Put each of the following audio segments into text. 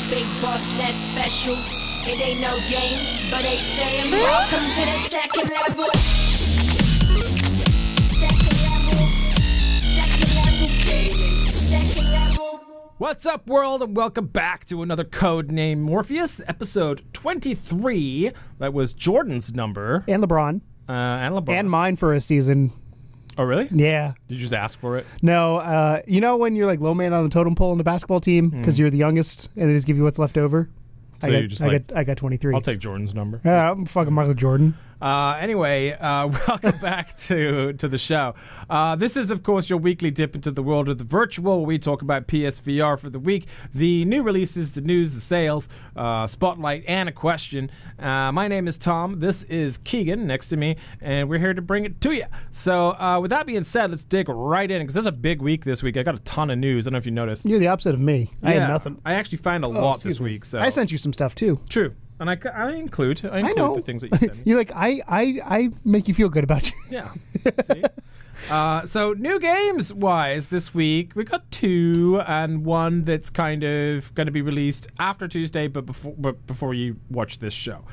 big boss that's special. It ain't no game, but they saying welcome to the second level. Second level gaming. Second level. What's up, world, and welcome back to another Codename Morpheus, episode 23. That was Jordan's number. And LeBron. And mine for a season. Oh, really? Yeah. Did you just ask for it? No, you know when you're like low man on the totem pole in the basketball team because you're the youngest and they just give you what's left over? So I got 23. I'll take Jordan's number. I'm fucking Michael Jordan. Anyway, welcome back to the show. This is, of course, your weekly dip into the world of the virtual, where we talk about PSVR for the week, the new releases, the news, the sales, spotlight, and a question. My name is Tom. This is Keegan next to me, and we're here to bring it to you. So, with that being said, let's dig right in, because there's a big week this week. I got a ton of news. I don't know if you noticed. You're the opposite of me. I had nothing. I actually found a lot this week. So I sent you some stuff, too. True. And I include the things that you send me. You're like, I make you feel good about you. Yeah. See? So new games wise this week, we got two, and one that's kind of going to be released after Tuesday, but before you watch this show.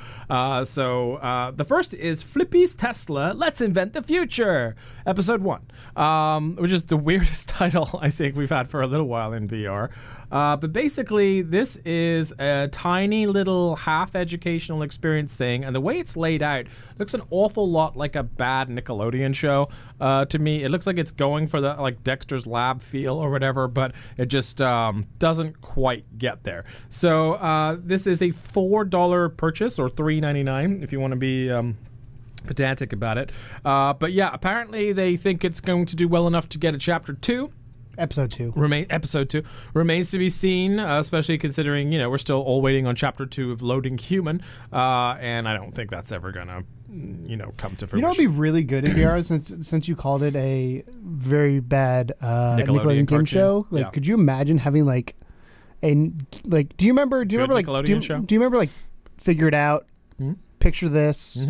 So the first is Flippy's Tesla, Let's Invent the Future, episode 1, which is the weirdest title I think we've had for a little while in VR. But basically, this is a tiny little half-educational experience thing, and the way it's laid out looks an awful lot like a bad Nickelodeon show to me. It looks like it's going for the like Dexter's Lab feel or whatever, but it just doesn't quite get there. So this is a $4 purchase, or $3.99 if you want to be pedantic about it. But yeah, apparently they think it's going to do well enough to get a Chapter 2. Episode 2. Episode 2 remains to be seen, especially considering, we're still all waiting on Chapter 2 of Loading Human, and I don't think that's ever gonna, come to fruition. It'd be really good in VR since you called it a very bad Nickelodeon game show. Like, yeah. Could you imagine having do you remember Figure It Out, Picture This?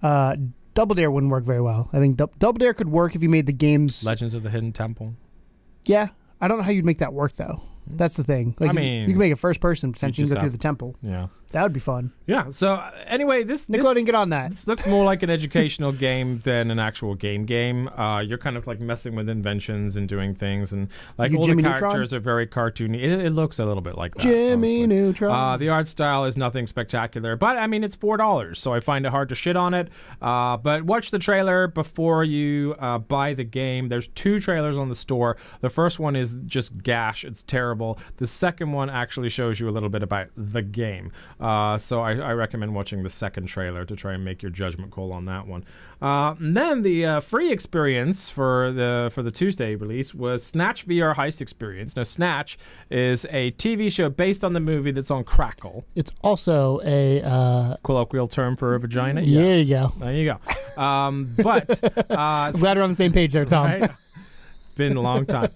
Double Dare wouldn't work very well. I think Double Dare could work if you made the games Legends of the Hidden Temple. Yeah, I don't know how you'd make that work though. That's the thing. Like, you can make a first person, potentially you can go through the temple. Yeah, that would be fun. Yeah. So anyway, Nickelodeon, get on that. This looks more like an educational game than an actual game. You're kind of like messing with inventions and doing things, and like all Jimmy the characters Neutron? Are very cartoony. It looks a little bit like that. Jimmy honestly. Neutron. The art style is nothing spectacular, but I mean it's $4, so I find it hard to shit on it. But watch the trailer before you buy the game. There's 2 trailers on the store. The first one is just gash. It's terrible. The second one actually shows you a little bit about the game. So I recommend watching the second trailer to try and make your judgment call on that one. And then the free experience for the Tuesday release was Snatch VR Heist Experience. Now, Snatch is a TV show based on the movie that's on Crackle. It's also a colloquial term for a vagina. There yes. you go. There you go. But I'm glad we're on the same page there, Tom. Right? Been a long time.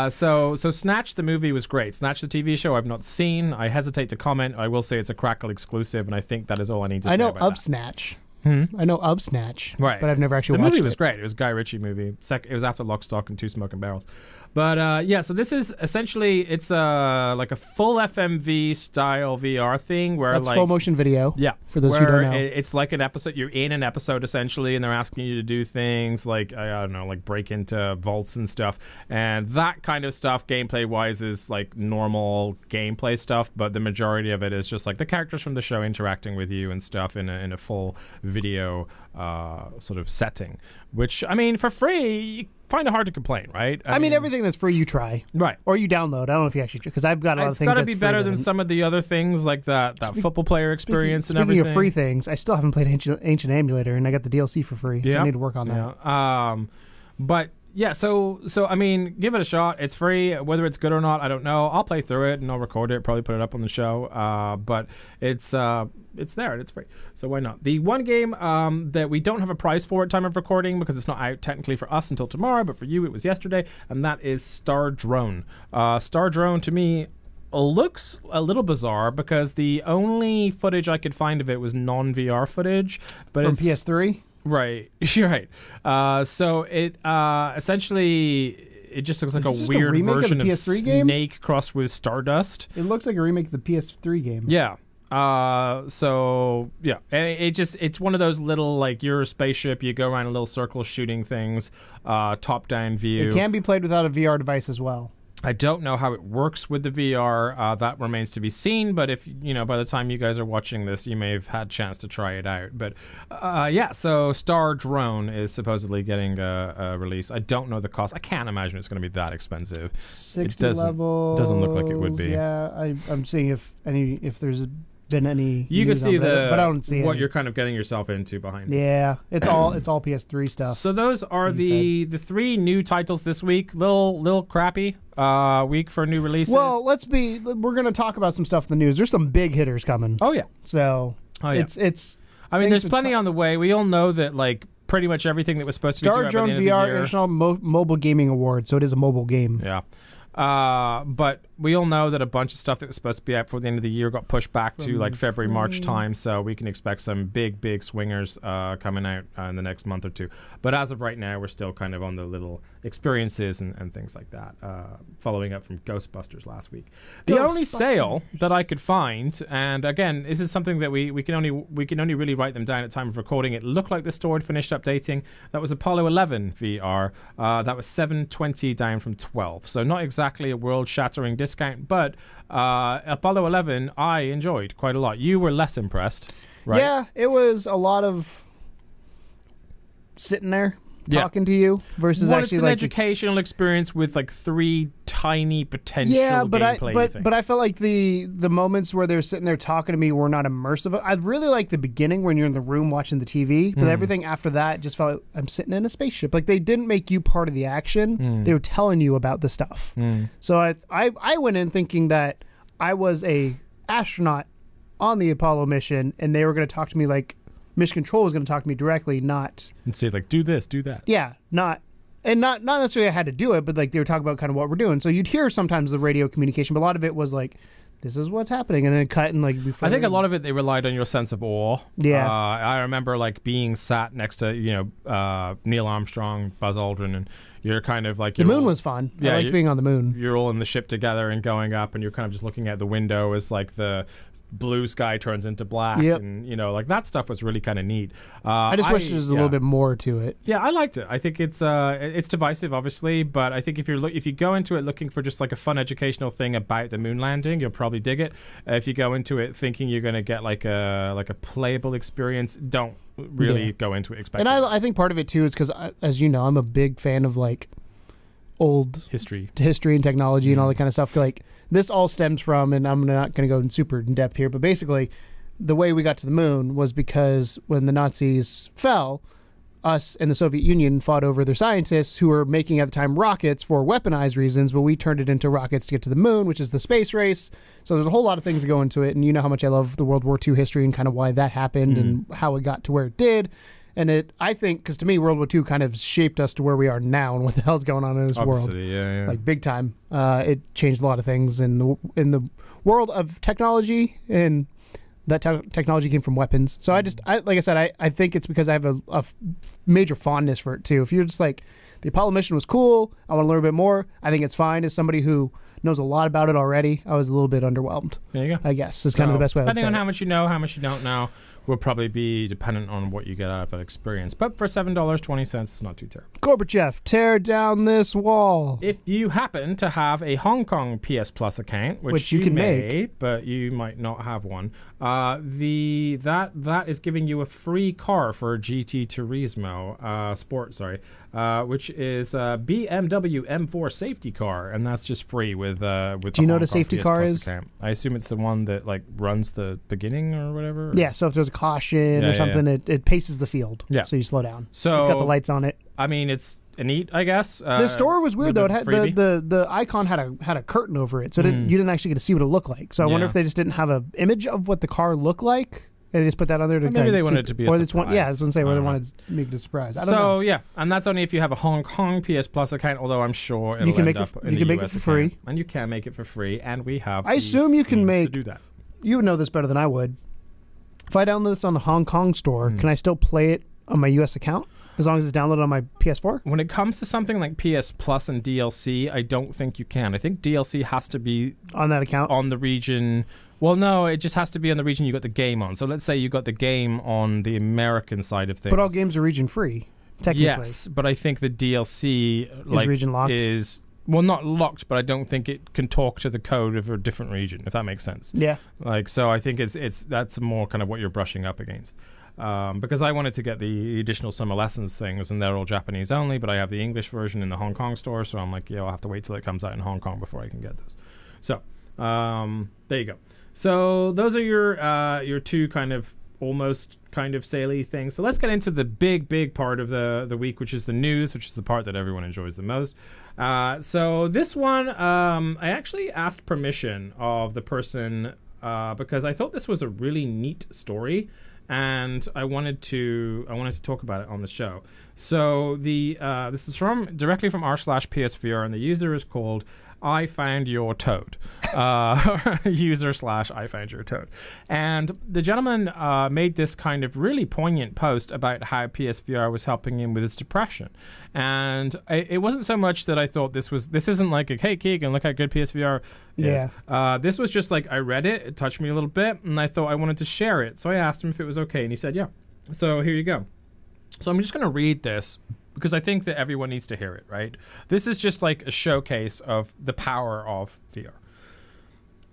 So Snatch the movie was great. Snatch the TV show I've not seen. I hesitate to comment. I will say it's a Crackle exclusive, and I think that is all I need to say I know about of that. Snatch. I know of Snatch, right? But I've never actually watched it. The movie was great. It was a Guy Ritchie movie. It was after Lock, Stock, and Two Smoking Barrels. But yeah, so this is essentially it's like a full FMV style VR thing where that's full motion video. Yeah, for those who don't know, it's like an episode. You're in an episode essentially, and they're asking you to do things like I don't know, like break into vaults and stuff, and that kind of stuff. Gameplay wise, is like normal gameplay stuff, but the majority of it is just like the characters from the show interacting with you and stuff in a full video sort of setting, which I mean for free you find it hard to complain, right? I mean everything that's free you try, right, or you download. I don't know if you actually, because I've got a lot of things. It's got to be better than some of the other things like that football player experience and everything. Speaking of free things, I still haven't played Ancient Emulator, and I got the DLC for free, so I need to work on that. Yeah. But yeah, so I mean, give it a shot. It's free. Whether it's good or not, I don't know. I'll play through it and I'll record it, probably put it up on the show. But it's there and it's free, so why not? The one game that we don't have a price for at time of recording because it's not out technically for us until tomorrow, but for you it was yesterday, and that is Star Drone. Star Drone to me looks a little bizarre because the only footage I could find of it was non-VR footage, but from it's PS3. Right, you're right. So it essentially it just looks like a just a weird remake of the version of PS3 game? Snake crossed with Stardust. It looks like a remake of the PS3 game. Yeah. So yeah, it's one of those little, like, you're a spaceship, you go around a little circle shooting things, top down view. It can be played without a VR device as well. I don't know how it works with the VR. That remains to be seen. But if by the time you guys are watching this, you may have had a chance to try it out. But yeah, so Star Drone is supposedly getting a release. I don't know the cost. I can't imagine it's going to be that expensive. 60 levels. Doesn't look like it would be. Yeah, I'm seeing if there's been any. You can see but I don't see what you're kind of getting yourself into behind it. Yeah, it's all PS3 stuff. So those are the 3 new titles this week. Little crappy week for new releases. Well, we're going to talk about some stuff in the news. There's some big hitters coming. Oh yeah. So it's. I mean, there's plenty on the way. We all know that, like, pretty much everything that was supposed to be Star Drone VR International Mobile Gaming Award. So it is a mobile game. Yeah. But we all know that a bunch of stuff that was supposed to be out before the end of the year got pushed back to like February, March time. So we can expect some big swingers coming out in the next month or two. But as of right now, we're still kind of on the little experiences and things like that. Following up from Ghostbusters last week. The only sale that I could find, and again, this is something that we can only really write them down at time of recording. It looked like the store had finished updating. That was Apollo 11 VR. That was $720 down from $12. So not exactly a world-shattering discount, but Apollo 11 I enjoyed quite a lot. You were less impressed, right? Yeah, it was a lot of sitting there talking to you versus well, actually it's an educational experience with like 3 tiny potential gameplay things. But I felt like the moments where they're sitting there talking to me were not immersive. I really like the beginning when you're in the room watching the TV, but everything after that just felt like I'm sitting in a spaceship. Like they didn't make you part of the action. They were telling you about the stuff. So I went in thinking that I was a astronaut on the Apollo mission, and they were going to talk to me like Mission Control was going to talk to me directly, not... And say, like, do this, do that. Yeah, not necessarily I had to do it, but, like, they were talking about kind of what we're doing. So you'd hear sometimes the radio communication, but a lot of it was, like, this is what's happening, and then cut and, like... I think a lot of it, they relied on your sense of awe. Yeah. I remember, like, being sat next to, Neil Armstrong, Buzz Aldrin, and you're kind of like... The moon was fun. Yeah, I liked being on the moon. You're all in the ship together and going up, and you're kind of just looking at the window as, like, the blue sky turns into black. Yep. And, like, that stuff was really kind of neat. I just wish there was a little bit more to it. Yeah, I liked it. I think it's divisive, obviously, but I think if you go into it looking for just, like, a fun educational thing about the moon landing, you'll probably dig it. If you go into it thinking you're going to get, like a playable experience, don't really go into it expecting. And I think part of it too is because, as you know, I'm a big fan of like old history and technology and all that kind of stuff. Like this all stems from, and I'm not going to go in super in depth here, but basically the way we got to the moon was because when the Nazis fell, us and the Soviet Union fought over their scientists who were making at the time rockets for weaponized reasons, but we turned it into rockets to get to the moon, which is the space race. So there's a whole lot of things that go into it, and you know how much I love the World War II history and kind of why that happened and how it got to where it did. And I think, because to me, World War II kind of shaped us to where we are now and what the hell's going on in this world. Yeah. Like big time. It changed a lot of things in the world of technology, and that technology came from weapons. So like I said, I think it's because I have a major fondness for it too. If you're just like, the Apollo mission was cool, I want to learn a bit more, I think it's fine. As somebody who knows a lot about it already, I was a little bit underwhelmed. There you go. I guess is kind of the best way I would say. Depending on how much you know, how much you don't know, will probably be dependent on what you get out of that experience. But for $7.20, it's not too terrible. Gorbachev, tear down this wall. If you happen to have a Hong Kong PS Plus account, which you can make, but you might not have one, that is giving you a free car for GT Turismo Sport, which is a BMW M4 safety car, and that's just free with. Do you know what a safety car is? Account. I assume it's the one that like runs the beginning or whatever. Yeah, so if there's a caution or something, it paces the field. Yeah, so you slow down. So it's got the lights on it. I mean, it's neat, I guess. The store was weird though. It had the icon had a curtain over it, so you didn't actually get to see what it looked like. So I wonder if they just didn't have an image of what the car looked like, and they just put that on there to maybe they wanted it to be a surprise. I was going to say, where they wanted to make it a surprise. I don't know. Yeah, and that's only if you have a Hong Kong PS Plus account. Although I'm sure you can make it for free, and you can make it for free, and we have. I assume you can make. To do that. You would know this better than I would. If I download this on the Hong Kong store, can I still play it on my U.S. account? As long as it's downloaded on my PS4? When it comes to something like PS Plus and DLC, I don't think you can. I think DLC has to be on that account? On the region. Well, no, it just has to be on the region you got the game on. So let's say you got the game on the American side of things. But all games are region free, technically. Yes, but I think the DLC is region locked. Well, not locked, but I don't think it can talk to the code of a different region, if that makes sense. Yeah. So I think that's more kind of what you're brushing up against. Because I wanted to get the additional summer lessons things, and they're all Japanese only, but I have the English version in the Hong Kong store, so I'm like, I'll have to wait till it comes out in Hong Kong before I can get those. So, there you go. So those are your two kind of almost kind of saley things. So let's get into the big part of the week, which is the news, which is the part that everyone enjoys the most. So this one, I actually asked permission of the person because I thought this was a really neat story. And I wanted to talk about it on the show. So this is directly from r/PSVR, and the user is called I Found Your Toad. User/I Found Your Toad. And the gentleman made this kind of really poignant post about how PSVR was helping him with his depression. And it wasn't so much that I thought this isn't like a, hey, Keegan, look how good PSVR is. Yeah. This was just like, I read it touched me a little bit, and I thought I wanted to share it. So I asked him if it was okay, and he said, yeah. So here you go. So I'm just going to read this, because I think that everyone needs to hear it, right? This is just like a showcase of the power of VR.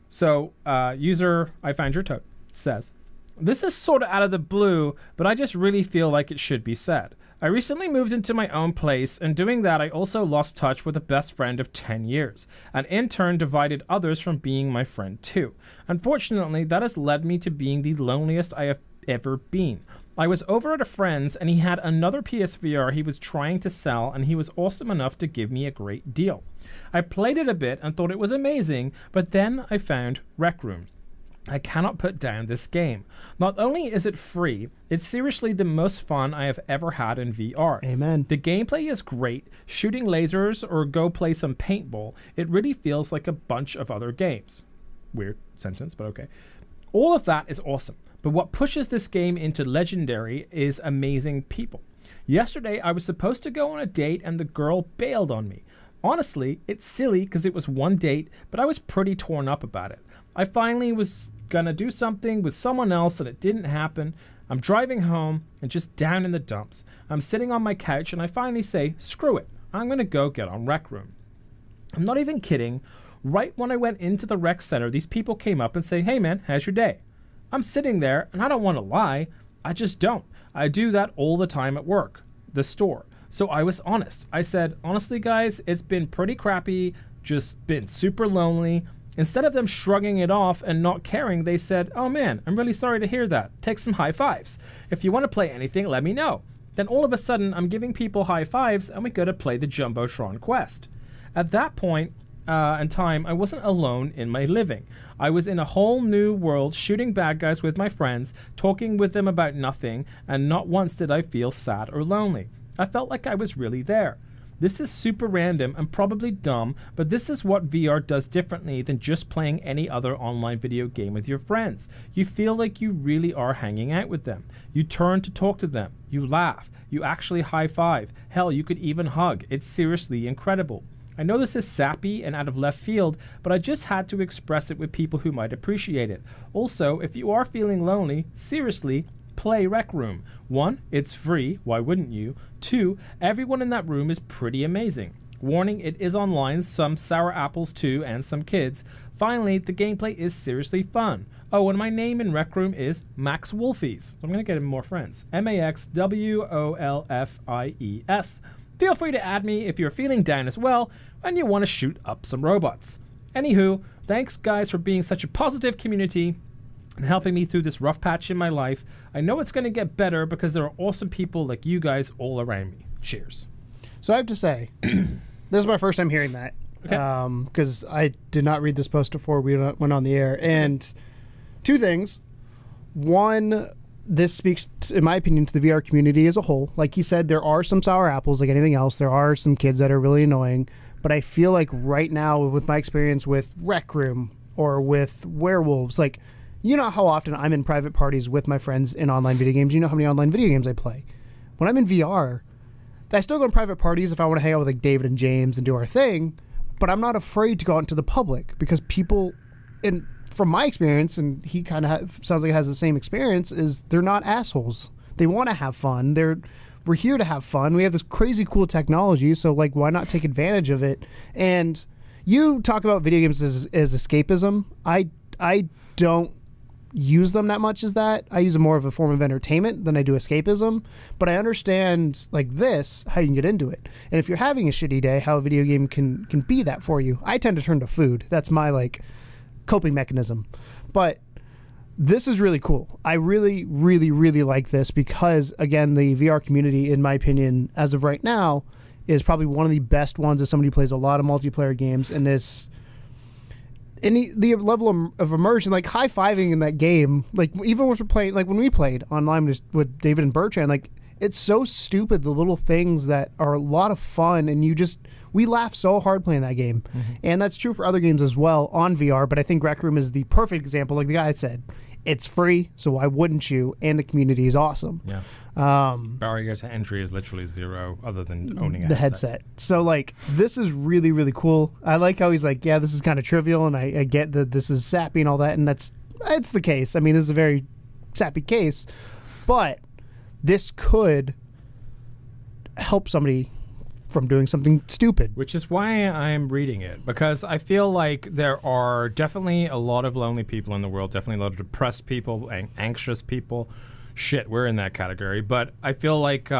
So, user I Found Your Toad says, this is sort of out of the blue, but I just really feel like it should be said. I recently moved into my own place, and doing that I also lost touch with a best friend of 10 years, and in turn divided others from being my friend too. Unfortunately, that has led me to being the loneliest I have ever been. I was over at a friend's, and he had another PSVR he was trying to sell, and he was awesome enough to give me a great deal. I played it a bit and thought it was amazing, but then I found Rec Room. I cannot put down this game. Not only is it free, it's seriously the most fun I have ever had in VR. Amen. The gameplay is great. Shooting lasers or go play some paintball, it really feels like a bunch of other games. Weird sentence, but okay. All of that is awesome. But what pushes this game into legendary is amazing people. Yesterday, I was supposed to go on a date and the girl bailed on me. Honestly, it's silly because it was one date, but I was pretty torn up about it. I finally was going to do something with someone else and it didn't happen. I'm driving home and just down in the dumps. I'm sitting on my couch and I finally say, screw it. I'm going to go get on Rec Room. I'm not even kidding. Right when I went into the rec center, these people came up and say, hey man, how's your day? I'm sitting there, and I don't want to lie. I just don't. I do that all the time at work, the store. So I was honest. I said, honestly, guys, it's been pretty crappy, just been super lonely. Instead of them shrugging it off and not caring, they said, oh man, I'm really sorry to hear that. Take some high fives. If you want to play anything, let me know. Then all of a sudden, I'm giving people high fives, and we go to play the Jumbotron quest. At that point in time, I wasn't alone in my living. I was in a whole new world, shooting bad guys with my friends, talking with them about nothing, and not once did I feel sad or lonely. I felt like I was really there. This is super random and probably dumb, but this is what VR does differently than just playing any other online video game with your friends. You feel like you really are hanging out with them. You turn to talk to them. You laugh. You actually high five. Hell, you could even hug. It's seriously incredible. I know this is sappy and out of left field, but I just had to express it with people who might appreciate it. Also, if you are feeling lonely, seriously, play Rec Room. 1, it's free, why wouldn't you? 2, everyone in that room is pretty amazing. Warning, it is online, some sour apples too, and some kids. Finally, the gameplay is seriously fun. Oh, and my name in Rec Room is Max Wolfies. I'm going to get him more friends. MAXWOLFIES. Feel free to add me if you're feeling down as well and you want to shoot up some robots. Anywho, thanks guys for being such a positive community and helping me through this rough patch in my life. I know it's going to get better because there are awesome people like you guys all around me. Cheers. So I have to say, this is my first time hearing that. Because I did not read this post before we went on the air. And two things. One, this speaks, in my opinion, to the VR community as a whole. Like he said, there are some sour apples like anything else. There are some kids that are really annoying. But I feel like right now, with my experience with Rec Room or with Werewolves, like, you know how often I'm in private parties with my friends in online video games. You know how many online video games I play. When I'm in VR, I still go to private parties if I want to hang out with like David and James and do our thing, but I'm not afraid to go out into the public because people, and from my experience, and he kind of sounds like he has the same experience, is they're not assholes. They want to have fun. We're here to have fun. We have this crazy cool technology, so like why not take advantage of it? And you talk about video games as escapism. I don't use them that much as that. I use them more of a form of entertainment than I do escapism. But I understand like this, how you can get into it. And if you're having a shitty day, how a video game can be that for you. I tend to turn to food. That's my like coping mechanism. But this is really cool. I really, really, really like this because, again, the VR community, in my opinion, as of right now, is probably one of the best ones as somebody who plays a lot of multiplayer games. And this, the level of immersion, like high-fiving in that game, like even when we're playing, like when we played online with David and Bertrand, like it's so stupid, the little things that are a lot of fun, and we laugh so hard playing that game. And that's true for other games as well on VR, but I think Rec Room is the perfect example. Like the guy said, it's free, so why wouldn't you? And the community is awesome. Yeah. Barrier to entry is literally zero other than owning the headset. So like this is really, really cool. I like how he's like, yeah, this is kind of trivial, and I get that this is sappy and all that, and it's the case. I mean, this is a very sappy case, but this could help somebody from doing something stupid. Which is why I'm reading it, because I feel like there are definitely a lot of lonely people in the world, definitely a lot of depressed people and anxious people. Shit, we're in that category. But I feel like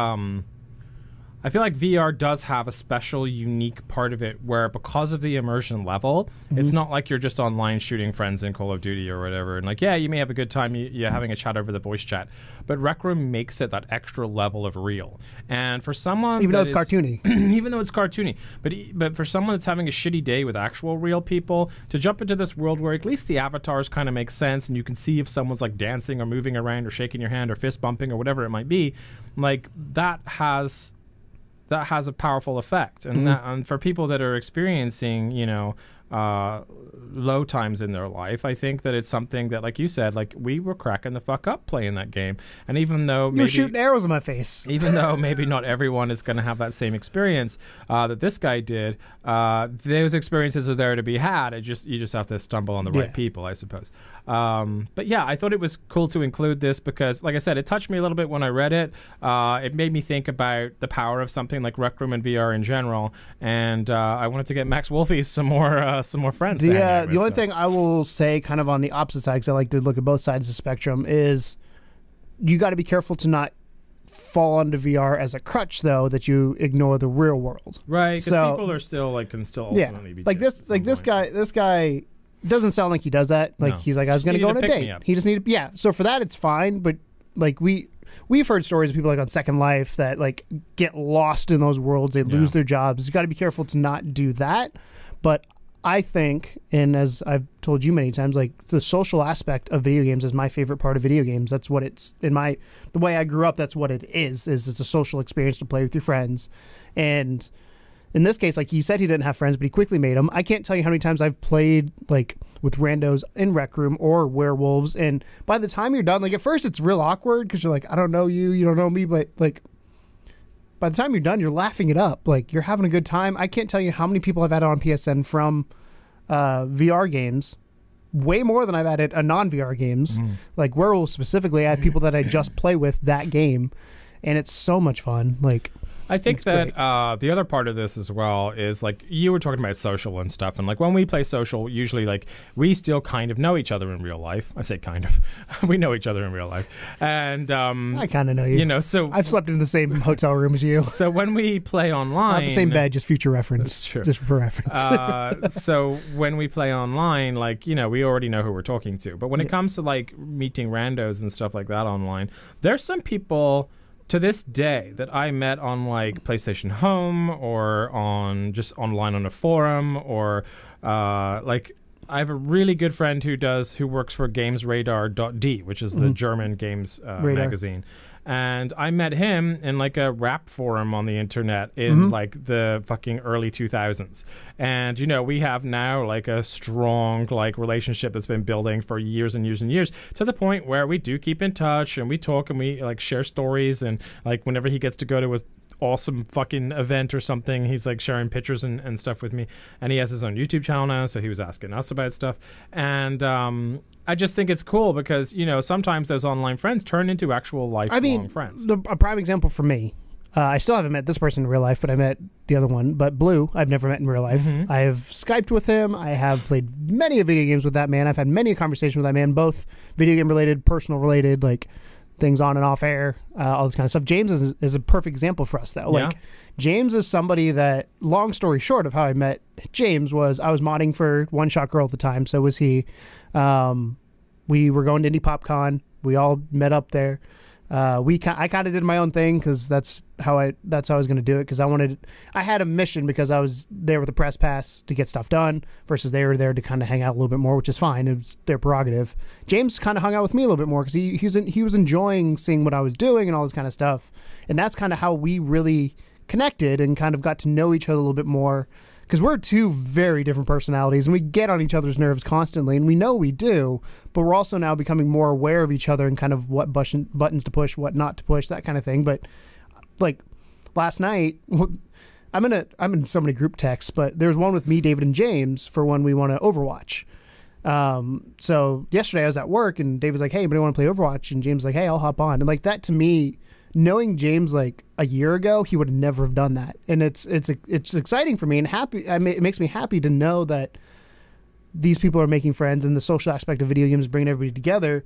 VR does have a special, unique part of it where, because of the immersion level, it's not like you're just online shooting friends in Call of Duty or whatever. And like, yeah, you may have a good time, you're having a chat over the voice chat. But Rec Room makes it that extra level of real. And for someone, even though it's cartoony, even though it's cartoony, but for someone that's having a shitty day with actual real people, to jump into this world where at least the avatars kind of make sense, and you can see if someone's like dancing or moving around or shaking your hand or fist bumping or whatever it might be, like that has a powerful effect. And, and for people that are experiencing, low times in their life, I think that it's something that, like you said, like we were cracking the fuck up playing that game. And even though you're shooting arrows in my face, even though maybe not everyone is going to have that same experience that this guy did, those experiences are there to be had. You just have to stumble on the right people, I suppose. But yeah, I thought it was cool to include this because, like I said, it touched me a little bit when I read it. It made me think about the power of something like Rec Room and VR in general, and I wanted to get Max Wolfie some more friends. The only thing I will say, kind of on the opposite side, because I like to look at both sides of the spectrum, is you got to be careful to not fall onto VR as a crutch, though, that you ignore the real world. Right, because people are still can still ultimately be like this. Like this guy doesn't sound like he does that. Like he's like, I was going to go on a date. He just needed, So for that, it's fine. But like we've heard stories of people like on Second Life that like get lost in those worlds. They lose their jobs. You got to be careful to not do that. But I think, and as I've told you many times, like the social aspect of video games is my favorite part of video games. That's what it's the way I grew up. That's what it is it's a social experience to play with your friends. And in this case, like he said, he didn't have friends, but he quickly made them. I can't tell you how many times I've played like with randos in Rec Room or werewolves. And by the time you're done, like at first it's real awkward because you're like, I don't know you, you don't know me, but like by the time you're done, you're laughing it up. Like, you're having a good time. I can't tell you how many people I've had on PSN from VR games. Way more than I've added a non-VR games. Like, Werewolves specifically, I have people that I just play with that game. And it's so much fun. Like, I think that the other part of this as well is, like, you were talking about social and stuff, and like when we play social, usually like we still kind of know each other in real life. I say kind of. We know each other in real life. And I kind of know you. You know, so I've slept in the same hotel room as you. So when we play online, not the same bed, just future reference. That's true. Just for reference. So when we play online, like, you know, we already know who we're talking to. But when it comes to like meeting randos and stuff like that online, there's some people to this day that I met on like PlayStation Home or on just online on a forum or like I have a really good friend who works for GamesRadar.d, which is the German games magazine. And I met him in like a rap forum on the internet in like the fucking early 2000s. And, you know, we have now like a strong like relationship that's been building for years and years and years, to the point where we do keep in touch and we talk and we like share stories. And like whenever he gets to go to awesome fucking event or something. He's like sharing pictures and stuff with me, and he has his own YouTube channel now, so he was asking us about stuff. And I just think it's cool because, you know, sometimes those online friends turn into actual lifelong friends. A prime example for me, I still haven't met this person in real life, but I met the other one. But Blue, I've never met in real life. I have Skyped with him. I have played many video games with that man. I've had many conversations with that man, both video game related, personal related, like things on and off air, all this kind of stuff. James is a perfect example for us, though. Yeah. Like, James is somebody that, long story short of how I met James, was I was modding for One Shot Girl at the time, so was he. We were going to Indie PopCon. We all met up there. I kind of did my own thing because that's how I was going to do it, because I had a mission because I was there with a press pass to get stuff done versus they were there to kind of hang out a little bit more, which is fine. It was their prerogative. James kind of hung out with me a little bit more because he was enjoying seeing what I was doing and all this kind of stuff, and that's kind of how we really connected and kind of got to know each other a little bit more, because we're two very different personalities and we get on each other's nerves constantly, and we know we do, but we're also now becoming more aware of each other and kind of what buttons to push, what not to push, that kind of thing. But like last night, I'm in so many group texts, but there's one with me, David, and James for when we want to Overwatch. So yesterday I was at work and David's like, hey, anybody want to play Overwatch? And James was like, hey, I'll hop on. And like, that to me, knowing James like a year ago, he would never have done that, and it's exciting for me and happy. It makes me happy to know that these people are making friends, and the social aspect of video games is bringing everybody together.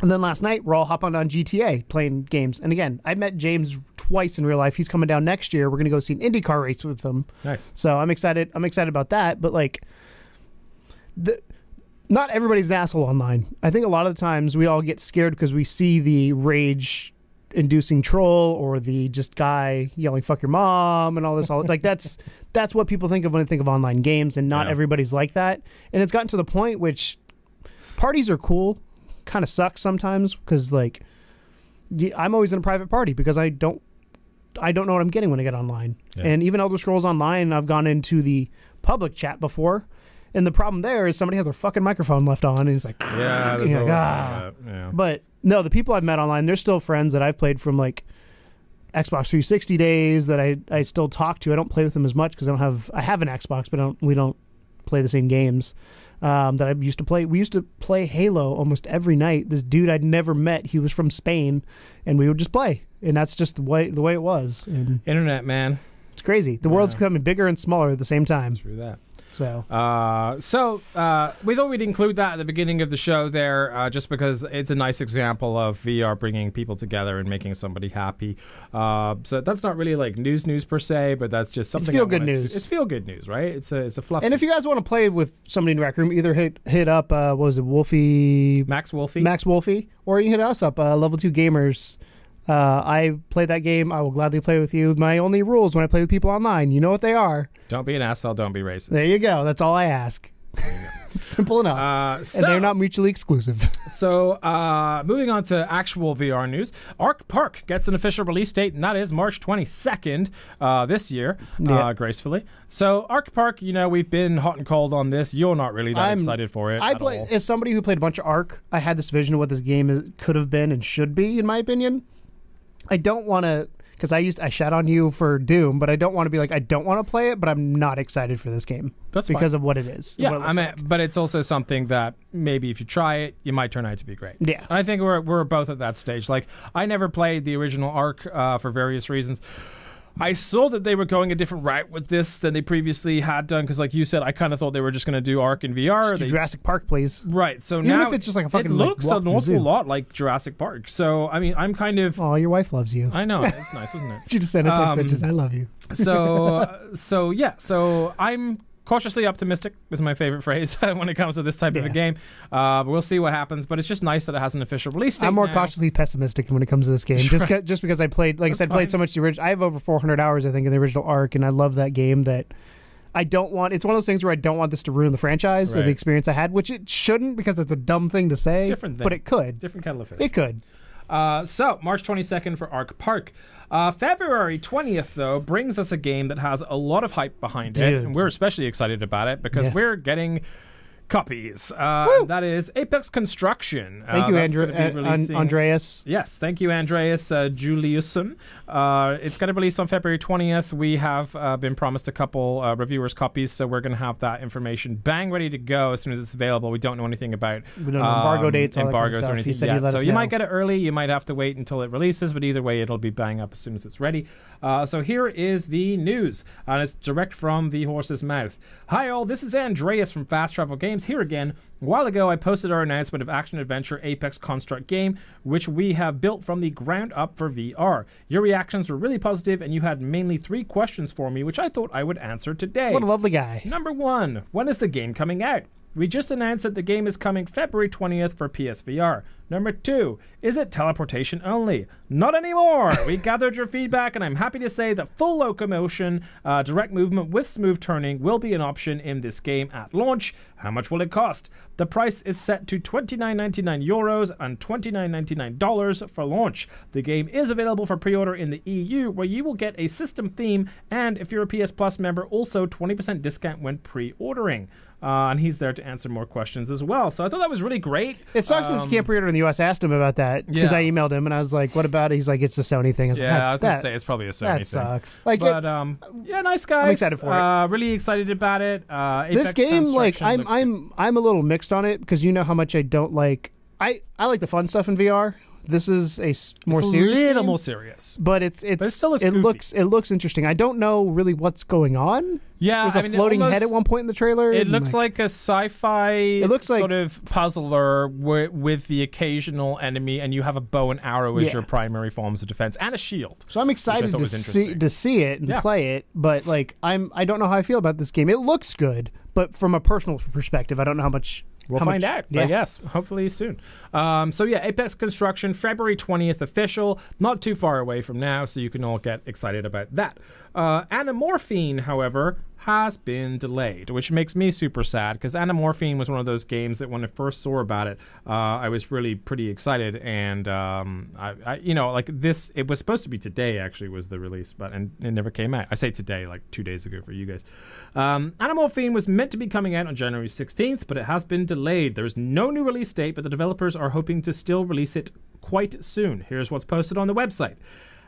And then last night we're all hopping on GTA playing games, and again, I met James twice in real life. He's coming down next year. We're gonna go see an IndyCar race with him. Nice. So I'm excited about that. But like, not everybody's an asshole online. I think a lot of the times we all get scared because we see the rage inducing troll or the just guy yelling fuck your mom and all this, like that's what people think of when they think of online games, and not everybody's like that. And it's gotten to the point which parties are cool, kind of sucks sometimes, because like I'm always in a private party because I don't know what I'm getting when I get online. And even Elder Scrolls Online, I've gone into the public chat before, and the problem there is somebody has their fucking microphone left on, and it's like, yeah, there's always that. Yeah. But no, the people I've met online, they're still friends that I've played from like Xbox 360 days that I still talk to. I don't play with them as much because I have an Xbox, but we don't play the same games that I used to play. We used to play Halo almost every night. This dude I'd never met, he was from Spain, and we would just play, and that's just the way it was. And internet, man, it's crazy. The world's becoming bigger and smaller at the same time. True that. So we thought we'd include that at the beginning of the show there, just because it's a nice example of VR bringing people together and making somebody happy. So that's not really like news per se, but that's just something. It's feel good news. It's feel good news, right? It's a fluff. And if you guys want to play with somebody in the rec room, either hit up what was it, Max Wolfie, or you can hit us up, Level 2 Gamers. I play that game. I will gladly play with you. My only rules when I play with people online, you know what they are. Don't be an asshole. Don't be racist. There you go. That's all I ask. It's simple enough. And they're not mutually exclusive. So, moving on to actual VR news. Ark Park gets an official release date, and that is March 22nd this year, gracefully. So, Ark Park, you know, we've been hot and cold on this. You're not really that excited for it at all. As somebody who played a bunch of Ark, I had this vision of what this game could have been and should be, in my opinion. I don't want to, because I shat on you for Doom, but I don't want to be like, I don't want to play it, but I'm not excited for this game. That's because fine. of what it is. Yeah, but it's also something that maybe if you try it, you might turn out to be great. Yeah. I think we're both at that stage. Like, I never played the original Ark for various reasons. I saw that they were going a different route with this than they previously had done, because like you said, I kind of thought they were just going to do Ark in VR. Jurassic Park, please. Right. So even now if it's just like a fucking, it looks like, an awful lot like Jurassic Park. So I mean, I'm kind of. Oh, your wife loves you. I know. It's nice, wasn't it? She just sent a text message. I love you. So yeah. So I'm cautiously optimistic is my favorite phrase when it comes to this type of a game. But we'll see what happens. But it's just nice that it has an official release date. I'm more cautiously pessimistic when it comes to this game. Just because I played, like I said, played so much the original. I have over 400 hours, I think, in the original Ark, and I love that game. That I don't want. It's one of those things where I don't want this to ruin the franchise or the experience I had, which it shouldn't, because it's a dumb thing to say. Different thing. But it could. Different kettle of fish. It could. So March 22nd for Ark Park. February 20th, though, brings us a game that has a lot of hype behind it, and we're especially excited about it because we're getting copies. That is Apex Construction. Thank you, releasing... Andreas. Yes, thank you, Andreas Juliusson. It's going to release on February 20th. We have been promised a couple reviewers' copies, so we're going to have that information bang ready to go as soon as it's available. We don't know anything about we don't know embargo dates, embargoes or anything yet. So you might get it early. You might have to wait until it releases, but either way, it'll be bang up as soon as it's ready. So here is the news, and it's direct from the horse's mouth. Hi all, this is Andreas from Fast Travel Games here again. A while ago, I posted our announcement of action-adventure Apex Construct game, which we have built from the ground up for VR. Your reactions were really positive, and you had mainly 3 questions for me, which I thought I would answer today. What a lovely guy. Number 1, when is the game coming out? We just announced that the game is coming February 20th for PSVR. Number 2, is it teleportation only? Not anymore! We gathered your feedback, and I'm happy to say that full locomotion, direct movement with smooth turning will be an option in this game at launch. How much will it cost? The price is set to €29.99 euros and $29.99 for launch. The game is available for pre-order in the EU, where you will get a system theme, and if you're a PS Plus member, also 20% discount when pre-ordering. And he's there to answer more questions as well. So I thought that was really great. It sucks that you can't pre-order in the US. I asked him about that because I emailed him and I was like, what about it? He's like, it's a Sony thing. I was I was going to say it's probably a Sony thing. That sucks. Like, but yeah, nice guys. I'm excited for it. Really excited about it. This game, like, I'm a little mixed on it because you know how much I don't like. I like the fun stuff in VR. This is a more serious game. A little more serious. But it still looks it looks interesting. I don't know really what's going on. Yeah, there's a floating head at one point in the trailer. It looks like a sci-fi sort of puzzler with the occasional enemy, and you have a bow and arrow as your primary forms of defense, and a shield. So I'm excited to see it and play it, but like I don't know how I feel about this game. It looks good, but from a personal perspective, I don't know how much. We'll find out, I guess. Hopefully soon. So yeah, Apex Construction, February 20th official. Not too far away from now, so you can all get excited about that. Anamorphine, however, has been delayed, which makes me super sad because Anamorphine was one of those games that when I first saw about it, I was really pretty excited, and it was supposed to be today actually was the release, but and it never came out. I say today, like 2 days ago for you guys. Anamorphine was meant to be coming out on January 16th, but it has been delayed. There is no new release date, but the developers are hoping to still release it quite soon. Here's what's posted on the website.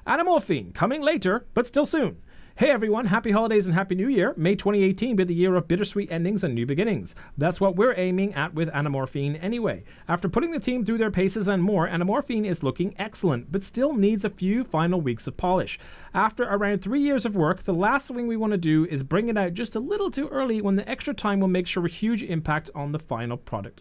Anamorphine, coming later, but still soon. Hey everyone, happy holidays and happy new year. May 2018 be the year of bittersweet endings and new beginnings. That's what we're aiming at with Anamorphine anyway. After putting the team through their paces and more, Anamorphine is looking excellent, but still needs a few final weeks of polish. After around 3 years of work, the last thing we want to do is bring it out just a little too early when the extra time will make sure a huge impact on the final product.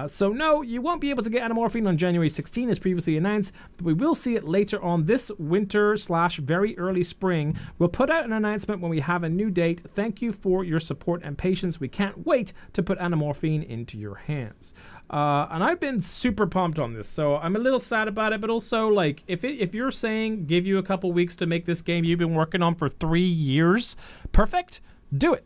So no, you won't be able to get Anamorphine on January 16 as previously announced, but we will see it later on this winter / very early spring. We'll put out an announcement when we have a new date. Thank you for your support and patience. We can't wait to put Anamorphine into your hands. And I've been super pumped on this, so I'm a little sad about it, but also, like, if you're saying give you a couple weeks to make this game you've been working on for 3 years, perfect, do it.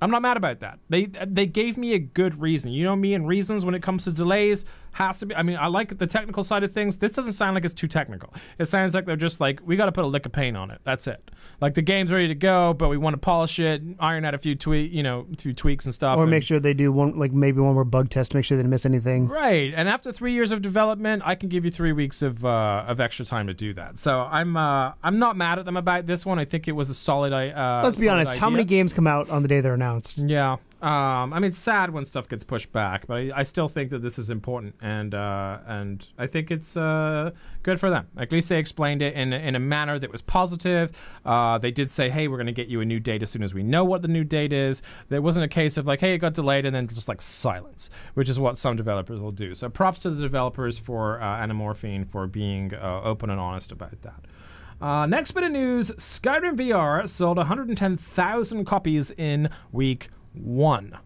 I'm not mad about that. They gave me a good reason. You know me and reasons when it comes to delays has to be. I mean, I like the technical side of things. This doesn't sound like it's too technical. It sounds like they're just like, we got to put a lick of paint on it. That's it. Like the game's ready to go, but we want to polish it, iron out a few tweaks and stuff, or make sure they do maybe one more bug test to make sure they didn't miss anything. Right. And after 3 years of development, I can give you 3 weeks of extra time to do that. So I'm not mad at them about this one. I think it was a solid. Let's be honest. Idea. How many games come out on the day they're announced? Yeah. I mean, it's sad when stuff gets pushed back, but I still think that this is important, and I think it's good for them. At least they explained it in a manner that was positive. They did say, hey, we're going to get you a new date as soon as we know what the new date is. There wasn't a case of like, hey, it got delayed, and then just like silence, which is what some developers will do. So props to the developers for Anamorphine for being open and honest about that. Next bit of news, Skyrim VR sold 110,000 copies in week 1.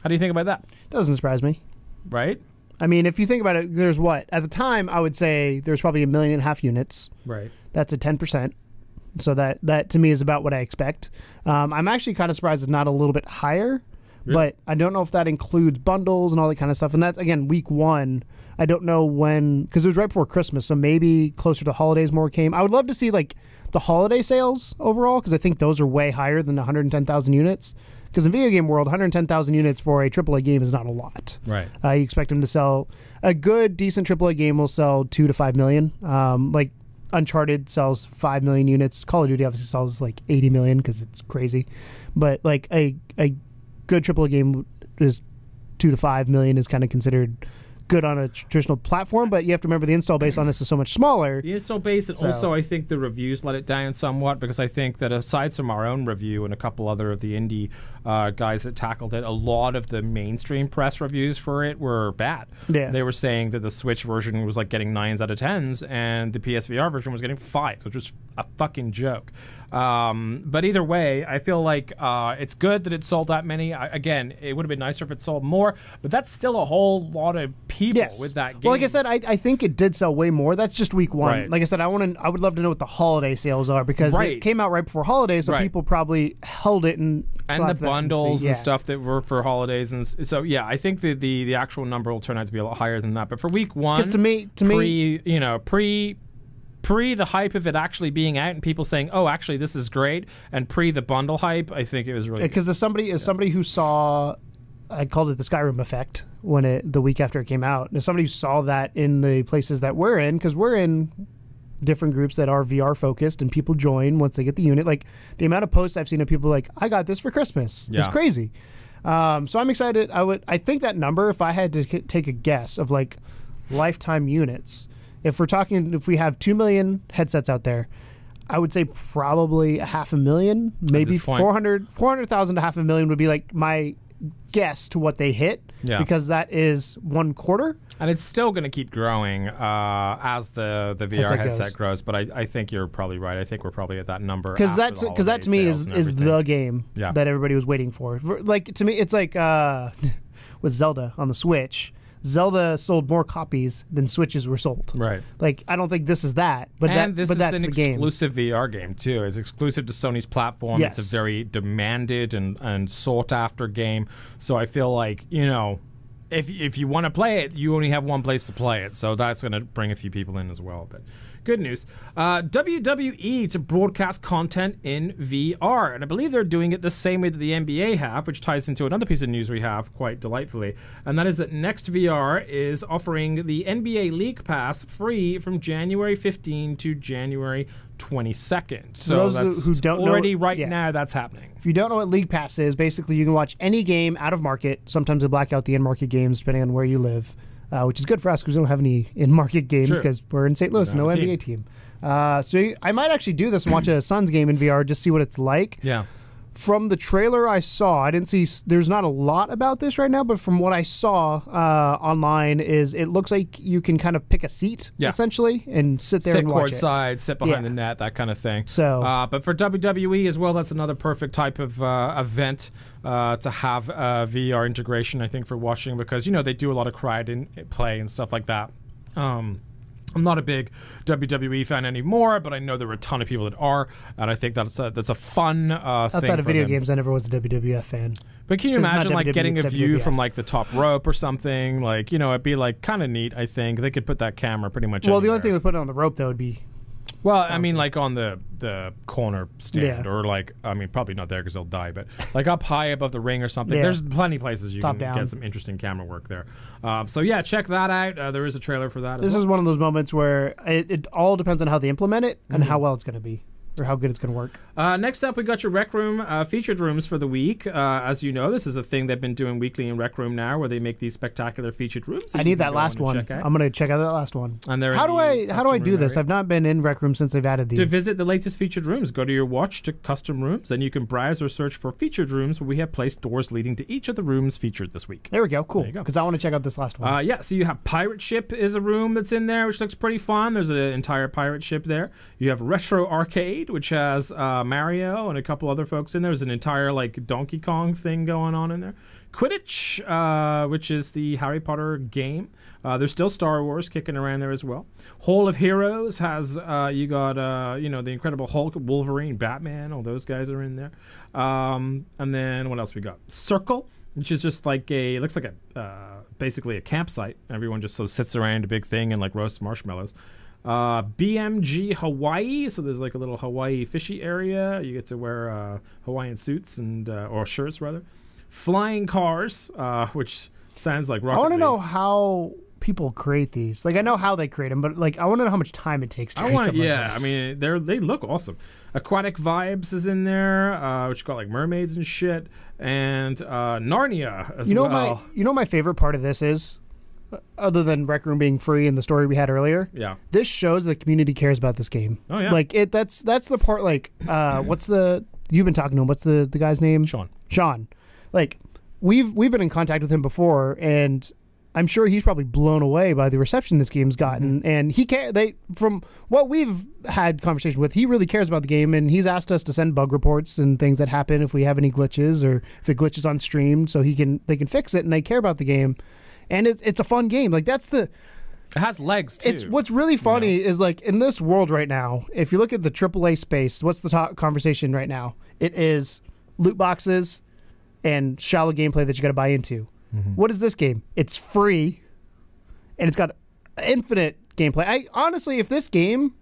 How do you think about that? Doesn't surprise me. Right? I mean, if you think about it, there's what? At the time, I would say there's probably 1.5 million units. Right. That's a 10%. So that to me is about what I expect. I'm actually kind of surprised it's not a little bit higher, but I don't know if that includes bundles and all that kind of stuff. And that's, again, week 1. I don't know when, because it was right before Christmas, so maybe closer to holidays more came. I would love to see like the holiday sales overall, because I think those are way higher than the 110,000 units. Because in video game world, 110,000 units for a AAA game is not a lot. Right. You expect them to sell a good, decent AAA game will sell 2 to 5 million. Like Uncharted sells 5 million units. Call of Duty obviously sells like 80 million because it's crazy. But like a good AAA game is 2 to 5 million is kind of considered good on a traditional platform, but you have to remember the install base on this is so much smaller. The install base, and also I think the reviews let it down somewhat, because I think that aside from our own review and a couple other of the indie guys that tackled it, a lot of the mainstream press reviews for it were bad. Yeah. They were saying that the Switch version was like getting 9s out of 10s, and the PSVR version was getting 5s, which was a fucking joke. But either way, I feel like it's good that it sold that many. Again, it would have been nicer if it sold more, but that's still a whole lot of people with that game. Well, like I said, I think it did sell way more. That's just week one. Right. Like I said, I would love to know what the holiday sales are, because it came out right before holidays, so people probably held it and the bundles and stuff that were for holidays, and so yeah, I think the actual number will turn out to be a lot higher than that. But for week one, because to me, pre the hype of it actually being out and people saying, "Oh, actually, this is great," and pre the bundle hype, I think it was really because as somebody who saw, I called it the Skyrim effect when the week after it came out. As somebody who saw that in the places that we're in, because we're in different groups that are VR focused, and people join once they get the unit. Like the amount of posts I've seen of people like, "I got this for Christmas." It's crazy. So I'm excited. I think that number, if I had to take a guess of like lifetime units, if we have 2 million headsets out there, I would say probably 500,000, maybe 400,000 to 500,000 would be like my guess to what they hit, because that is 1/4. And it's still going to keep growing as the VR headset grows. But I think you're probably right. I think we're probably at that number. Because that to me is the game that everybody was waiting for. Like to me, it's like with Zelda on the Switch. Zelda sold more copies than Switches were sold. Right. Like, I don't think this is that. But this is an exclusive VR game, too. It's exclusive to Sony's platform. Yes. It's a very demanded and sought-after game. So I feel like, if you want to play it, you only have one place to play it. So that's going to bring a few people in as well. But good news. WWE to broadcast content in VR. And I believe they're doing it the same way that the NBA have, which ties into another piece of news we have quite delightfully. And that is that NextVR is offering the NBA League Pass free from January 15 to January 22nd. So that's who don't already know, now that's happening. If you don't know what League Pass is, basically you can watch any game out of market. Sometimes they black out the in-market games depending on where you live. Which is good for us because we don't have any in-market games because we're in St. Louis, no NBA team. So I might actually do this and watch a Suns game in VR, just see what it's like. Yeah. From the trailer I saw, I didn't see. There's not a lot about this right now, but from what I saw online, it looks like you can kind of pick a seat essentially and sit there and watch it. Sit courtside, sit behind the net, that kind of thing. So, but for WWE as well, that's another perfect type of event to have VR integration. I think for watching because they do a lot of crowd in play and stuff like that. I'm not a big WWE fan anymore, but I know there are a ton of people that are, and I think that's a fun thing. Outside of video games, I never was a WWF fan. But can you imagine like getting a view from like the top rope or something? Like it'd be like kind of neat. I think they could put that camera pretty much. Well, the only thing we put on the rope though would be. Well, I mean, like on the corner stand, or like, I mean, probably not there because they'll die, but like up high above the ring or something. Yeah. There's plenty of places you can get some interesting camera work there. So yeah, check that out. There is a trailer for that. This is one of those moments where it all depends on how they implement it and how well it's going to be. Or how good it's going to work. Next up, we got your Rec Room featured rooms for the week. As you know, this is a thing they've been doing weekly in Rec Room now, where they make these spectacular featured rooms. I need that last one. I'm going to check out that last one. And how do I do this? I've not been in Rec Room since they've added these. To visit the latest featured rooms, go to your watch to custom rooms, then you can browse or search for featured rooms where we have placed doors leading to each of the rooms featured this week. There we go. Cool. Because I want to check out this last one. Yeah. So you have Pirate Ship is a room that's in there, which looks pretty fun. There's an entire pirate ship there. You have Retro Arcade, which has Mario and a couple other folks in there. There's an entire like Donkey Kong thing going on in there. Quidditch, which is the Harry Potter game. There's still Star Wars kicking around there as well. Hall of Heroes has you got the Incredible Hulk, Wolverine, Batman. All those guys are in there. And then what else we got? Circle, which is just like looks like basically a campsite. Everyone just sits around a big thing and like roasts marshmallows. BMG Hawaii, so there's like a little Hawaii fishy area. You get to wear Hawaiian suits and or shirts rather. Flying cars, which sounds like Rocket I want to League. know how people create these. Like, I know how they create them, but like I want to know how much time it takes to create something like this. I mean, they look awesome. Aquatic Vibes is in there, which got like mermaids and shit, and Narnia as well. You know my favorite part of this is, other than Rec Room being free and the story we had earlier. Yeah, this shows the community cares about this game. Oh yeah, like that's the part. Like, you've been talking to him? What's the guy's name? Sean. Like, we've been in contact with him before, and I'm sure he's probably blown away by the reception this game's gotten. And from what we've had conversation with, he really cares about the game, and he's asked us to send bug reports and things that happen if we have any glitches or if it glitches on stream, so they can fix it, and they care about the game. And it's a fun game. Like, it has legs too. What's really funny is, like, in this world right now, if you look at the AAA space, what's the top conversation right now? It is loot boxes and shallow gameplay that you got to buy into. What is this game? It's free, and it's got infinite gameplay. Honestly, if this game,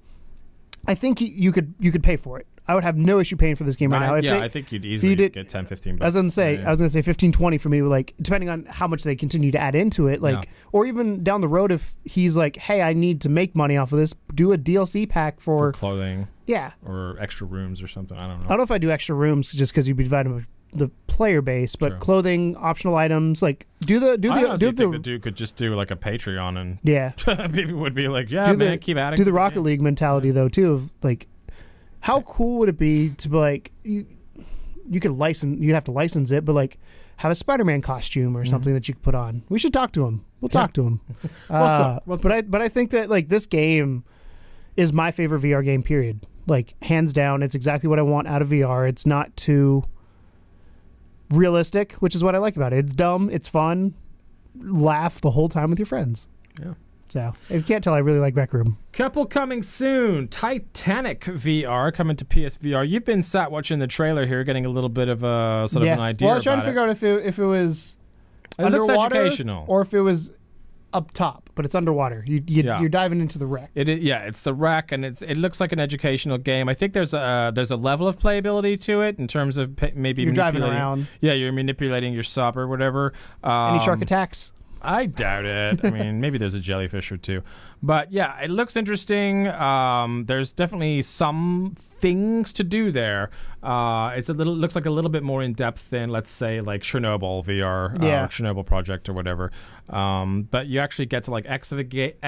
I think you could pay for it. I would have no issue paying for this game right now. I think you'd easily get 10, 15 bucks. I was going to say 15, 20 for me, like, depending on how much they continue to add into it, like, or even down the road, if he's like, hey, I need to make money off of this, do a DLC pack for clothing. Yeah. Or extra rooms or something. I don't know. I don't know if I do extra rooms just because you'd be dividing the player base, but clothing, optional items, like I think the dude could just do like a Patreon, and people would be like, keep adding. Do the Rocket League mentality though too, of like, how cool would it be to be like, you'd have to license it, but like have a Spider-Man costume or something that you could put on. We should talk to him. We'll talk to him. But I think that, like, this game is my favorite VR game, period. Like, hands down, it's exactly what I want out of VR. It's not too realistic, which is what I like about it. It's dumb, it's fun, laugh the whole time with your friends. Yeah. So, if you can't tell, I really like Rec Room. Couple coming soon. Titanic VR coming to PSVR. You've been sat watching the trailer here, getting a little bit of a sort of an idea. Well, I was trying to figure out if it was underwater, looks educational, or if it was up top, but it's underwater. You're diving into the wreck. It's the wreck, and it looks like an educational game. I think there's a level of playability to it in terms of maybe you're driving around. Yeah, you're manipulating your sub or whatever. Any shark attacks? I doubt it. I mean, maybe there's a jellyfish or two. But yeah, it looks interesting. There's definitely some things to do there. Looks like a little bit more in depth than, let's say, like Chernobyl VR, Chernobyl Project or whatever. But you actually get to like excavate it,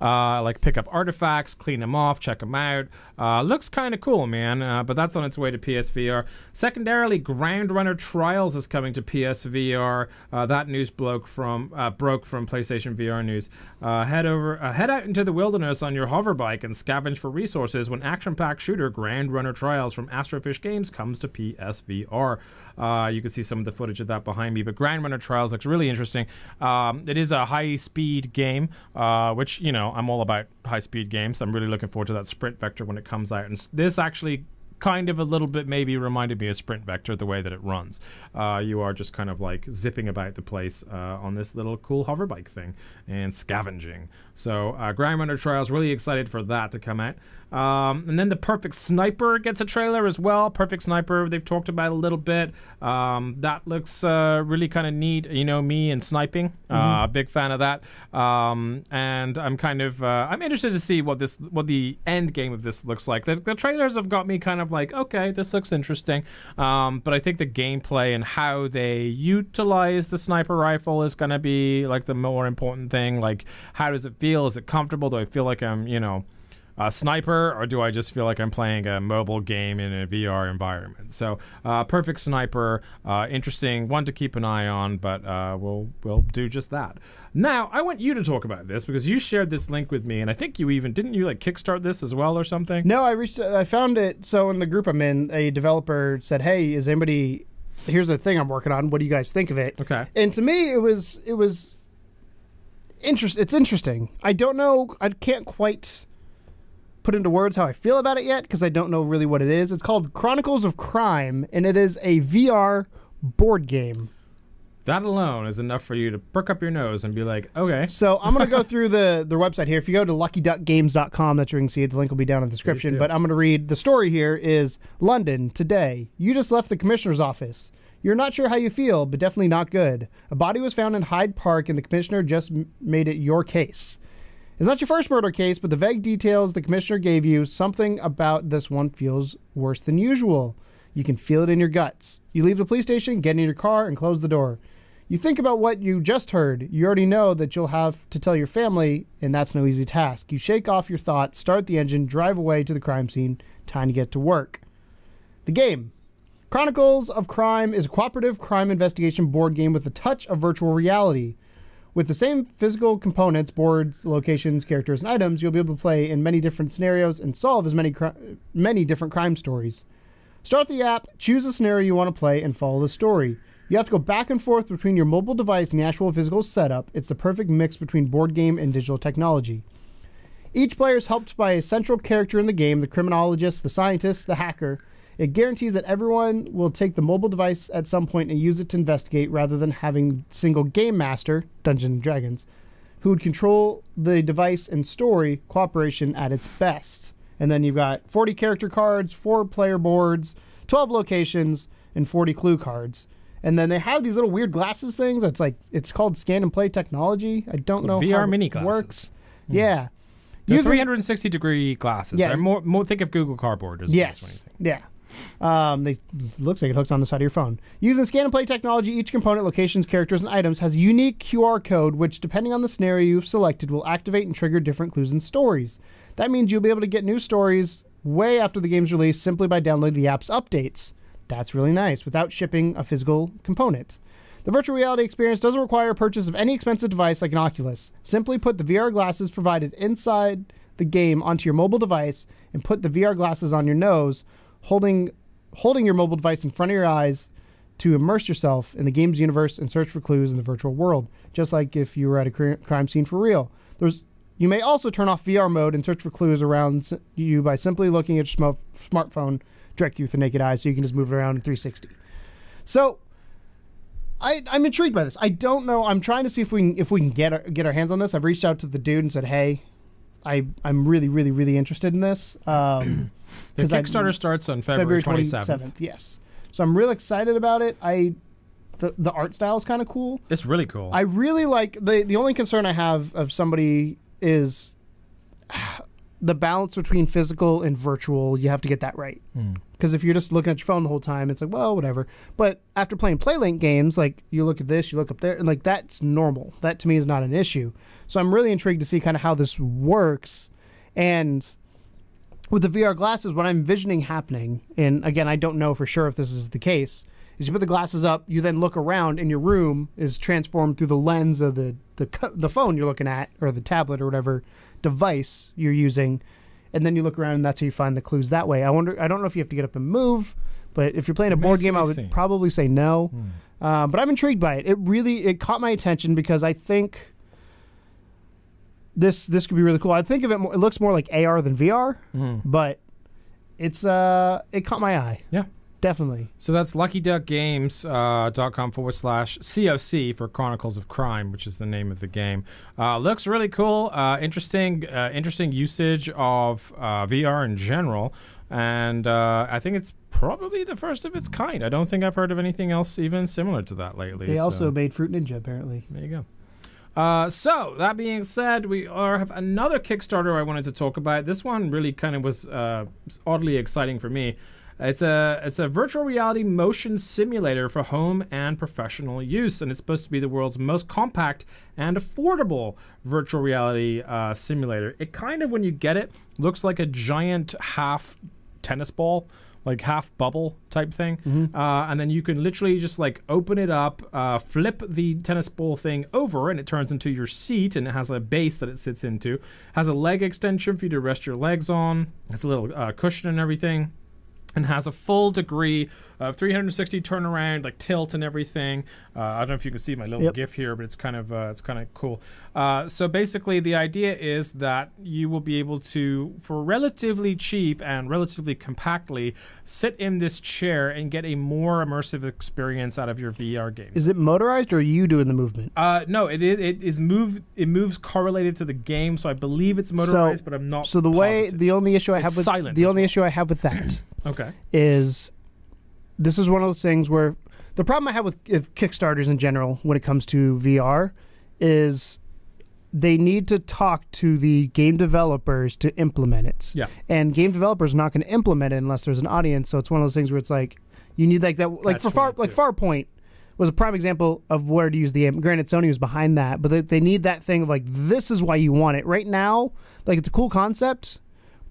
like pick up artifacts, clean them off, check them out. Looks kind of cool, man. But that's on its way to PSVR. Secondarily, Ground Runner Trials is coming to PSVR. That news broke from PlayStation VR News. Head out into the wilderness on your hover bike and scavenge for resources when action-packed shooter Ground Runner Trials from Astrofish Games comes to PSVR. You can see some of the footage of that behind me, but Ground Runner Trials looks really interesting. It is a high-speed game, which, you know, I'm all about high-speed games. I'm really looking forward to that Sprint Vector when it comes out, and this actually kind of a little bit maybe reminded me of Sprint Vector, the way that it runs. You are just kind of like zipping about the place on this little cool hover bike thing and scavenging. So Ground Runner Trials, really excited for that to come out. And then the Perfect Sniper gets a trailer as well. Perfect Sniper, they've talked about a little bit. That looks really kind of neat. You know, me and sniping, big fan of that. And I'm kind of I'm interested to see what the end game of this looks like. The trailers have got me kind of like, okay, this looks interesting. But I think the gameplay and how they utilize the sniper rifle is going to be like the more important thing. Like, how does it feel? Is it comfortable? Do I feel like I'm, you know, a sniper, or do I just feel like I'm playing a mobile game in a VR environment? So Perfect Sniper, interesting one to keep an eye on, but we'll do just that. Now, I want you to talk about this because you shared this link with me, and I think didn't you like kickstart this as well or something? No, I found it. So in the group I'm in, a developer said, "Hey, here's the thing I'm working on. What do you guys think of it?" Okay. And to me, it was it's interesting. I don't know. I can't quite put into words how I feel about it yet because I don't know really what it is. It's called Chronicles of Crime, and it is a VR board game. That alone is enough for you to perk up your nose and be like, okay. So I'm going to go through their website here. If you go to luckyduckgames.com, that's where you can see it. The link will be down in the description. But I'm going to read the story here is London, today. You just left the commissioner's office. You're not sure how you feel, but definitely not good. A body was found in Hyde Park, and the commissioner just made it your case. It's not your first murder case, but the vague details the commissioner gave you, something about this one feels worse than usual. You can feel it in your guts. You leave the police station, get in your car, and close the door. You think about what you just heard. You already know that you'll have to tell your family, and that's no easy task. You shake off your thoughts, start the engine, drive away to the crime scene. Time to get to work. The game. Chronicles of Crime is a cooperative crime investigation board game with a touch of virtual reality. With the same physical components, boards, locations, characters, and items, you'll be able to play in many different scenarios and solve as many different crime stories. Start the app, choose a scenario you want to play, and follow the story. You have to go back and forth between your mobile device and the actual physical setup. It's the perfect mix between board game and digital technology. Each player is helped by a central character in the game, the criminologist, the scientist, the hacker. It guarantees that everyone will take the mobile device at some point and use it to investigate rather than having single game master, Dungeons & Dragons, who would control the device and story, cooperation at its best. And then you've got 40 character cards, 4 player boards, 12 locations, and 40 clue cards. And then they have these little weird glasses things. It's called scan and play technology. I don't know VR how mini it glasses. works. Yeah. The 360-degree glasses. Yeah. They're more think of Google Cardboard as yes. Yeah. Looks like it hooks on the side of your phone. Using scan and play technology, each component, locations, characters, and items has a unique QR code, which, depending on the scenario you've selected, will activate and trigger different clues and stories. That means you'll be able to get new stories way after the game's release simply by downloading the app's updates. That's really nice, without shipping a physical component. The virtual reality experience doesn't require purchase of any expensive device like an Oculus. Simply put the VR glasses provided inside the game onto your mobile device and put the VR glasses on your nose, holding your mobile device in front of your eyes to immerse yourself in the game's universe and search for clues in the virtual world, just like if you were at a crime scene for real. You may also turn off VR mode and search for clues around you by simply looking at your smartphone directly with the naked eye, so you can just move it around in 360. So I'm intrigued by this. I don't know. I'm trying to see if we can get our hands on this. I've reached out to the dude and said, hey, I'm really, really, really interested in this. The Kickstarter starts on February 27th. Yes. So I'm really excited about it. The art style is kind of cool. It's really cool. I really like the only concern I have of somebody is the balance between physical and virtual. You have to get that right. Because if you're just looking at your phone the whole time, it's like, well, whatever. But after playing PlayLink games, like you look at this, you look up there, and like that's normal. That to me is not an issue. So I'm really intrigued to see kind of how this works. And with the VR glasses, what I'm envisioning happening, and again, I don't know for sure if this is the case, is you put the glasses up, you then look around, and your room is transformed through the lens of the phone you're looking at, or the tablet or whatever device you're using, and then you look around, and that's how you find the clues that way. I don't know if you have to get up and move, but if you're playing a board game, I would probably say no. But I'm intrigued by it. It caught my attention because I think this could be really cool. I think of it more, it looks more like AR than VR, but it caught my eye. Yeah. Definitely. So that's luckyduckgames.com/COC for Chronicles of Crime, which is the name of the game. Looks really cool. Interesting usage of VR in general. And I think it's probably the first of its kind. I don't think I've heard of anything else even similar to that lately. They also made Fruit Ninja, apparently. There you go. So that being said, we have another Kickstarter I wanted to talk about. This one really kind of was oddly exciting for me. It's a virtual reality motion simulator for home and professional use, and it's supposed to be the world's most compact and affordable virtual reality simulator. It kind of, when you get it, looks like a giant half tennis ball, like half bubble type thing. And then you can literally just like open it up, flip the tennis ball thing over, and it turns into your seat, and it has a base that it sits into. Has a leg extension for you to rest your legs on. Has a little cushion and everything. and has a full degree of 360 turnaround, like tilt and everything. I don't know if you can see my little GIF here, but it's kind of cool. So basically, the idea is that you will be able to, for relatively cheap and relatively compactly, sit in this chair and get a more immersive experience out of your VR games. Is it motorized, or are you doing the movement? No, it moves correlated to the game, so I believe it's motorized, but I'm not. So the only issue I have with that okay, is this is one of those things where the problem I have with Kickstarters in general when it comes to VR is they need to talk to the game developers to implement it. Yeah. And game developers are not going to implement it unless there's an audience. So it's one of those things where it's like you need like that, like Farpoint was a prime example of where to use the aim. Granted, Sony was behind that, but they need that thing of like, this is why you want it. Right now, like it's a cool concept,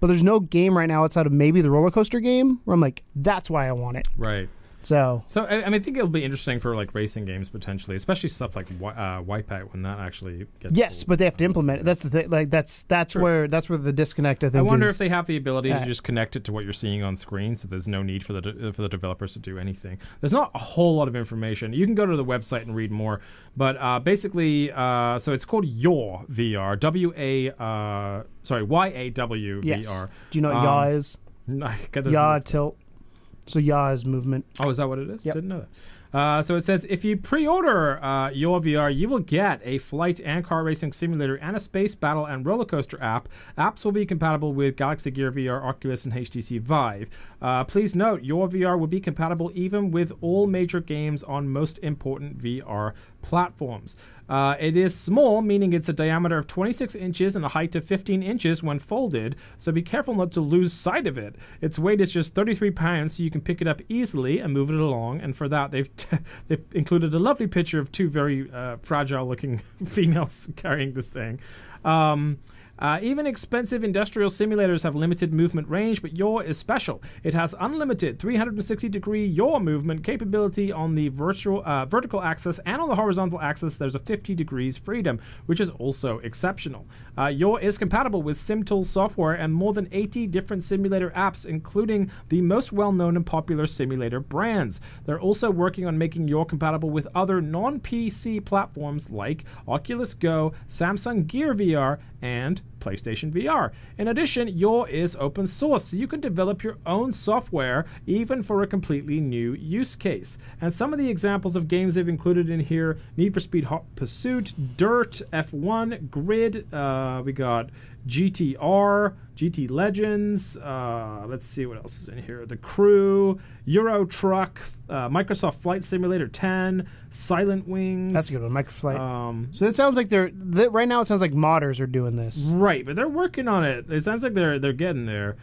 but there's no game right now outside of maybe the roller coaster game where I'm like, that's why I want it. Right. So I mean, I think it'll be interesting for like racing games potentially, especially stuff like Wipeout when that actually gets. Yes, but they have to implement it. That's the thing. Like that's where the disconnect. I think. I wonder if they have the ability to just connect it to what you're seeing on screen, so there's no need for the developers to do anything. There's not a whole lot of information. You can go to the website and read more, but basically, so it's called Yaw VR. YAW yes. VR. Do you know what yaw is? Yaw tilt. So yaw is movement. Oh, is that what it is? Yep. Didn't know that. So it says, if you pre-order Yaw VR, you will get a flight and car racing simulator and a space battle and roller coaster app. Apps will be compatible with Galaxy Gear VR, Oculus, and HTC Vive. Please note, Yaw VR will be compatible even with all major games on most important VR platforms. It is small, meaning it's a diameter of 26 inches and a height of 15 inches when folded, so be careful not to lose sight of it. Its weight is just 33 pounds, so you can pick it up easily and move it along, and for that they've included a lovely picture of two very fragile-looking females carrying this thing. Even expensive industrial simulators have limited movement range, but Yaw is special. It has unlimited 360-degree Yaw movement capability on the vertical axis, and on the horizontal axis there's a 50 degrees freedom, which is also exceptional. Yaw is compatible with SimTool software and more than 80 different simulator apps, including the most well-known and popular simulator brands. They're also working on making Yaw compatible with other non-PC platforms like Oculus Go, Samsung Gear VR, and PlayStation VR. In addition, Yaw is open source, so you can develop your own software even for a completely new use case. And some of the examples of games they've included in here: Need for Speed Hot Pursuit, Dirt, F1, Grid, we got GTR, GT Legends, let's see what else is in here, The Crew, Euro Truck, Microsoft Flight Simulator 10, Silent Wings. That's a good one, Microflight. So it sounds like right now it sounds like modders are doing this. Right, but they're working on it. It sounds like they're getting there.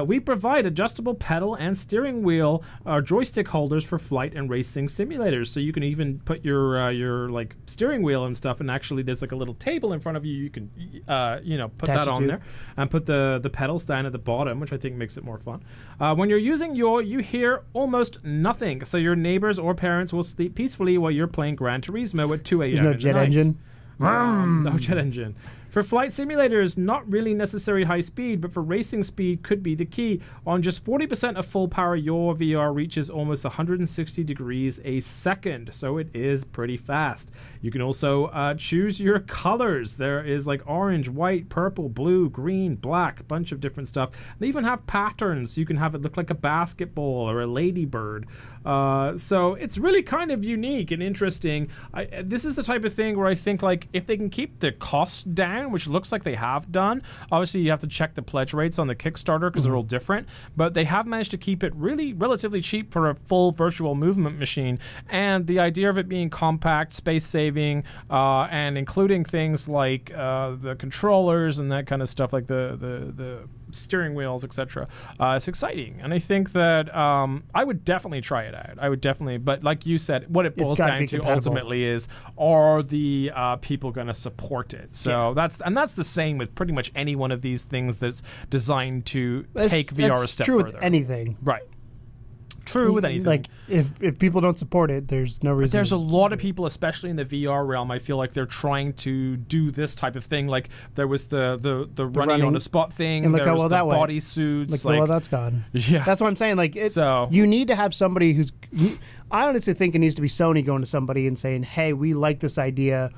We provide adjustable pedal and steering wheel joystick holders for flight and racing simulators, so you can even put your like steering wheel and stuff, and actually there's like a little table in front of you. You can put that on there and put the pedals down at the bottom, which I think makes it more fun. When you're using Yaw, you hear almost nothing, so your neighbors or parents will sleep peacefully while you're playing Gran Turismo at 2 a.m. There's no jet engine. No jet engine. For flight simulators, not really necessary high speed, but for racing speed could be the key. On just 40% of full power, Yaw VR reaches almost 160 degrees a second, so it is pretty fast. You can also choose your colors. There is like orange, white, purple, blue, green, black, a bunch of different stuff. They even have patterns. You can have it look like a basketball or a ladybird. So it's really kind of unique and interesting. This is the type of thing where I think, like, if they can keep the costs down, which looks like they have done. Obviously, you have to check the pledge rates on the Kickstarter because they're all different, but they have managed to keep it really relatively cheap for a full virtual movement machine. And the idea of it being compact, space-saving, and including things like the controllers and that kind of stuff, like the steering wheels, etc. It's exciting, and I think that I would definitely try it out. I would definitely, but like you said, what it boils down to ultimately is, are the people going to support it? So that's the same with pretty much any one of these things that's designed to take VR a step further. With anything, right? true with anything. Like, if people don't support it, there's no reason. But there's a lot of people, especially in the VR realm, I feel like they're trying to do this type of thing. Like, there was the running on a spot thing. And look there how was well the that went. bodysuits. Look like, how well that's gone. Yeah. That's what I'm saying. Like, you need to have somebody who's... I honestly think it needs to be Sony going to somebody and saying, hey, we like this idea.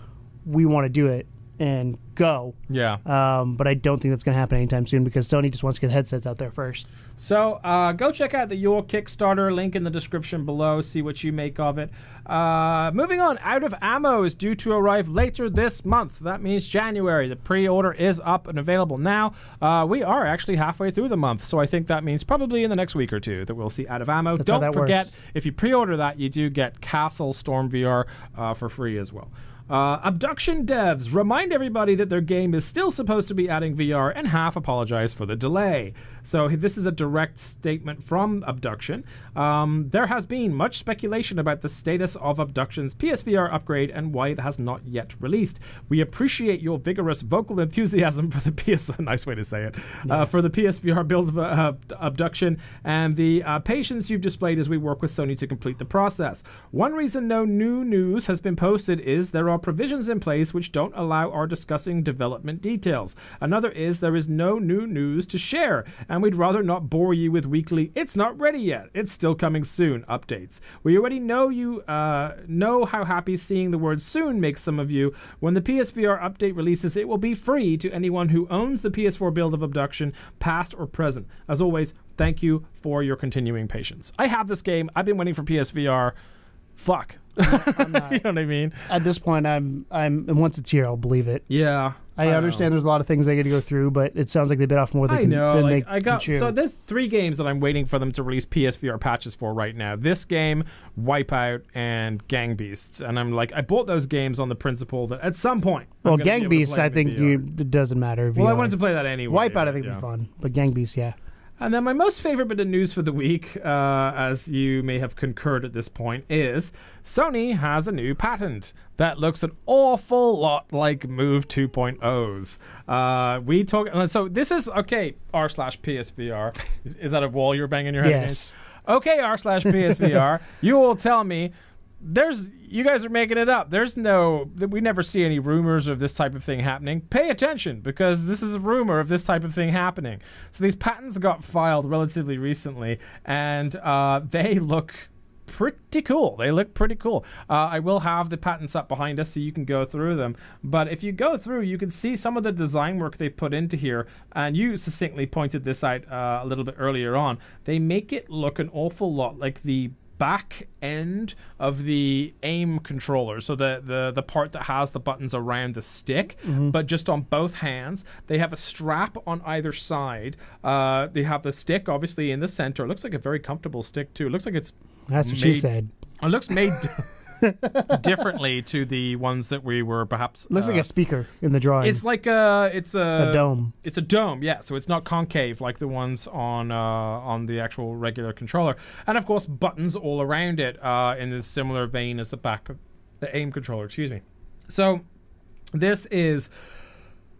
We want to do it. And go. Yeah. But I don't think that's going to happen anytime soon because Sony just wants to get headsets out there first. So go check out the Your Kickstarter, link in the description below, see what you make of it. Moving on, Out of Ammo is due to arrive later this month. That means January. The pre-order is up and available now. We are actually halfway through the month, so I think that means probably in the next week or two that we'll see Out of Ammo. Don't forget, if you pre-order that, you do get Castle Storm VR for free as well. Abduction devs remind everybody that their game is still supposed to be adding VR and half apologize for the delay. So this is a direct statement from Abduction. There has been much speculation about the status of Abduction's PSVR upgrade and why it has not yet released. We appreciate your vigorous vocal enthusiasm for the nice way to say it, for the PSVR build of Abduction and the patience you've displayed as we work with Sony to complete the process. One reason no new news has been posted is there are provisions in place which don't allow our discussing development details. Another is there is no new news to share, and we'd rather not bore you with weekly "it's not ready yet, it's still coming soon" updates. We already know you know how happy seeing the word soon makes some of you. When the PSVR update releases, it will be free to anyone who owns the PS4 build of Abduction, past or present. As always, thank you for your continuing patience. I have this game. I've been waiting for PSVR. Fuck. I'm not, you know what I mean? At this point, and once it's here, I'll believe it. Yeah. I understand there's a lot of things they got to go through, but it sounds like they bit off more than they can chew. So there's 3 games that I'm waiting for them to release PSVR patches for right now. This game, Wipeout, and Gang Beasts. And I'm like, I bought those games on the principle that at some point... Well, Gang Beasts, I think it doesn't matter. Well, I wanted to play that anyway. Wipeout, I think, would be fun. But Gang Beasts, yeah. And then my most favorite bit of news for the week, as you may have concurred at this point, is Sony has a new patent that looks an awful lot like Move 2.0's. So this is, okay, r/PSVR. Is that a wall you're banging your head against? Okay, r/PSVR. You will tell me, you guys are making it up. We never see any rumors of this type of thing happening. Pay attention, because this is a rumor of this type of thing happening. So these patents got filed relatively recently, and they look pretty cool. They look pretty cool. I will have the patents up behind us so you can go through them. But if you go through, you can see some of the design work they put into here. And you succinctly pointed this out a little bit earlier on. They make it look an awful lot like the back end of the aim controller, so the part that has the buttons around the stick, but just on both hands. They have a strap on either side. They have the stick obviously in the center. It looks like a very comfortable stick too. It looks like that's what she said. It looks made differently to the ones that we were perhaps... Looks like a speaker in the drawing. It's like a dome. It's a dome, yeah. So it's not concave like the ones on the actual regular controller. And of course, buttons all around it in a similar vein as the back of the aim controller, excuse me. So this is,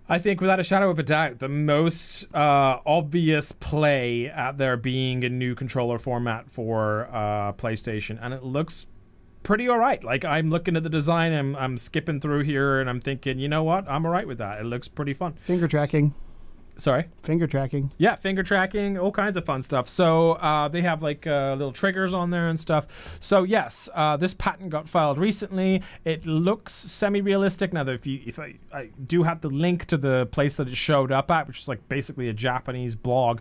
I think, without a shadow of a doubt, the most obvious play at there being a new controller format for PlayStation. And it looks pretty all right. Like, I'm looking at the design, I'm skipping through here, and I'm thinking, you know what? I'm all right with that. It looks pretty fun. Finger tracking. Sorry? Finger tracking. Yeah, finger tracking, all kinds of fun stuff. So they have like little triggers on there and stuff. So yes, this patent got filed recently. It looks semi-realistic. Now, if I do have the link to the place that it showed up at, which is like basically a Japanese blog,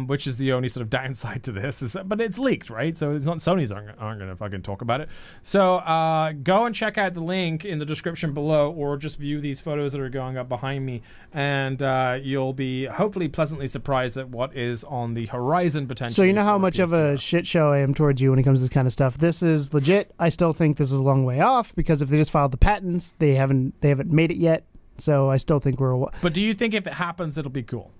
which is the only sort of downside to this. But it's leaked, right? So it's not Sony's aren't going to fucking talk about it. So go and check out the link in the description below, or just view these photos that are going up behind me, and you'll be hopefully pleasantly surprised at what is on the horizon potentially. So you know how much of a shit show I am towards you when it comes to this kind of stuff. This is legit. I still think this is a long way off, because if they just filed the patents, they haven't made it yet. So I still think we're. But do you think if it happens, it'll be cool?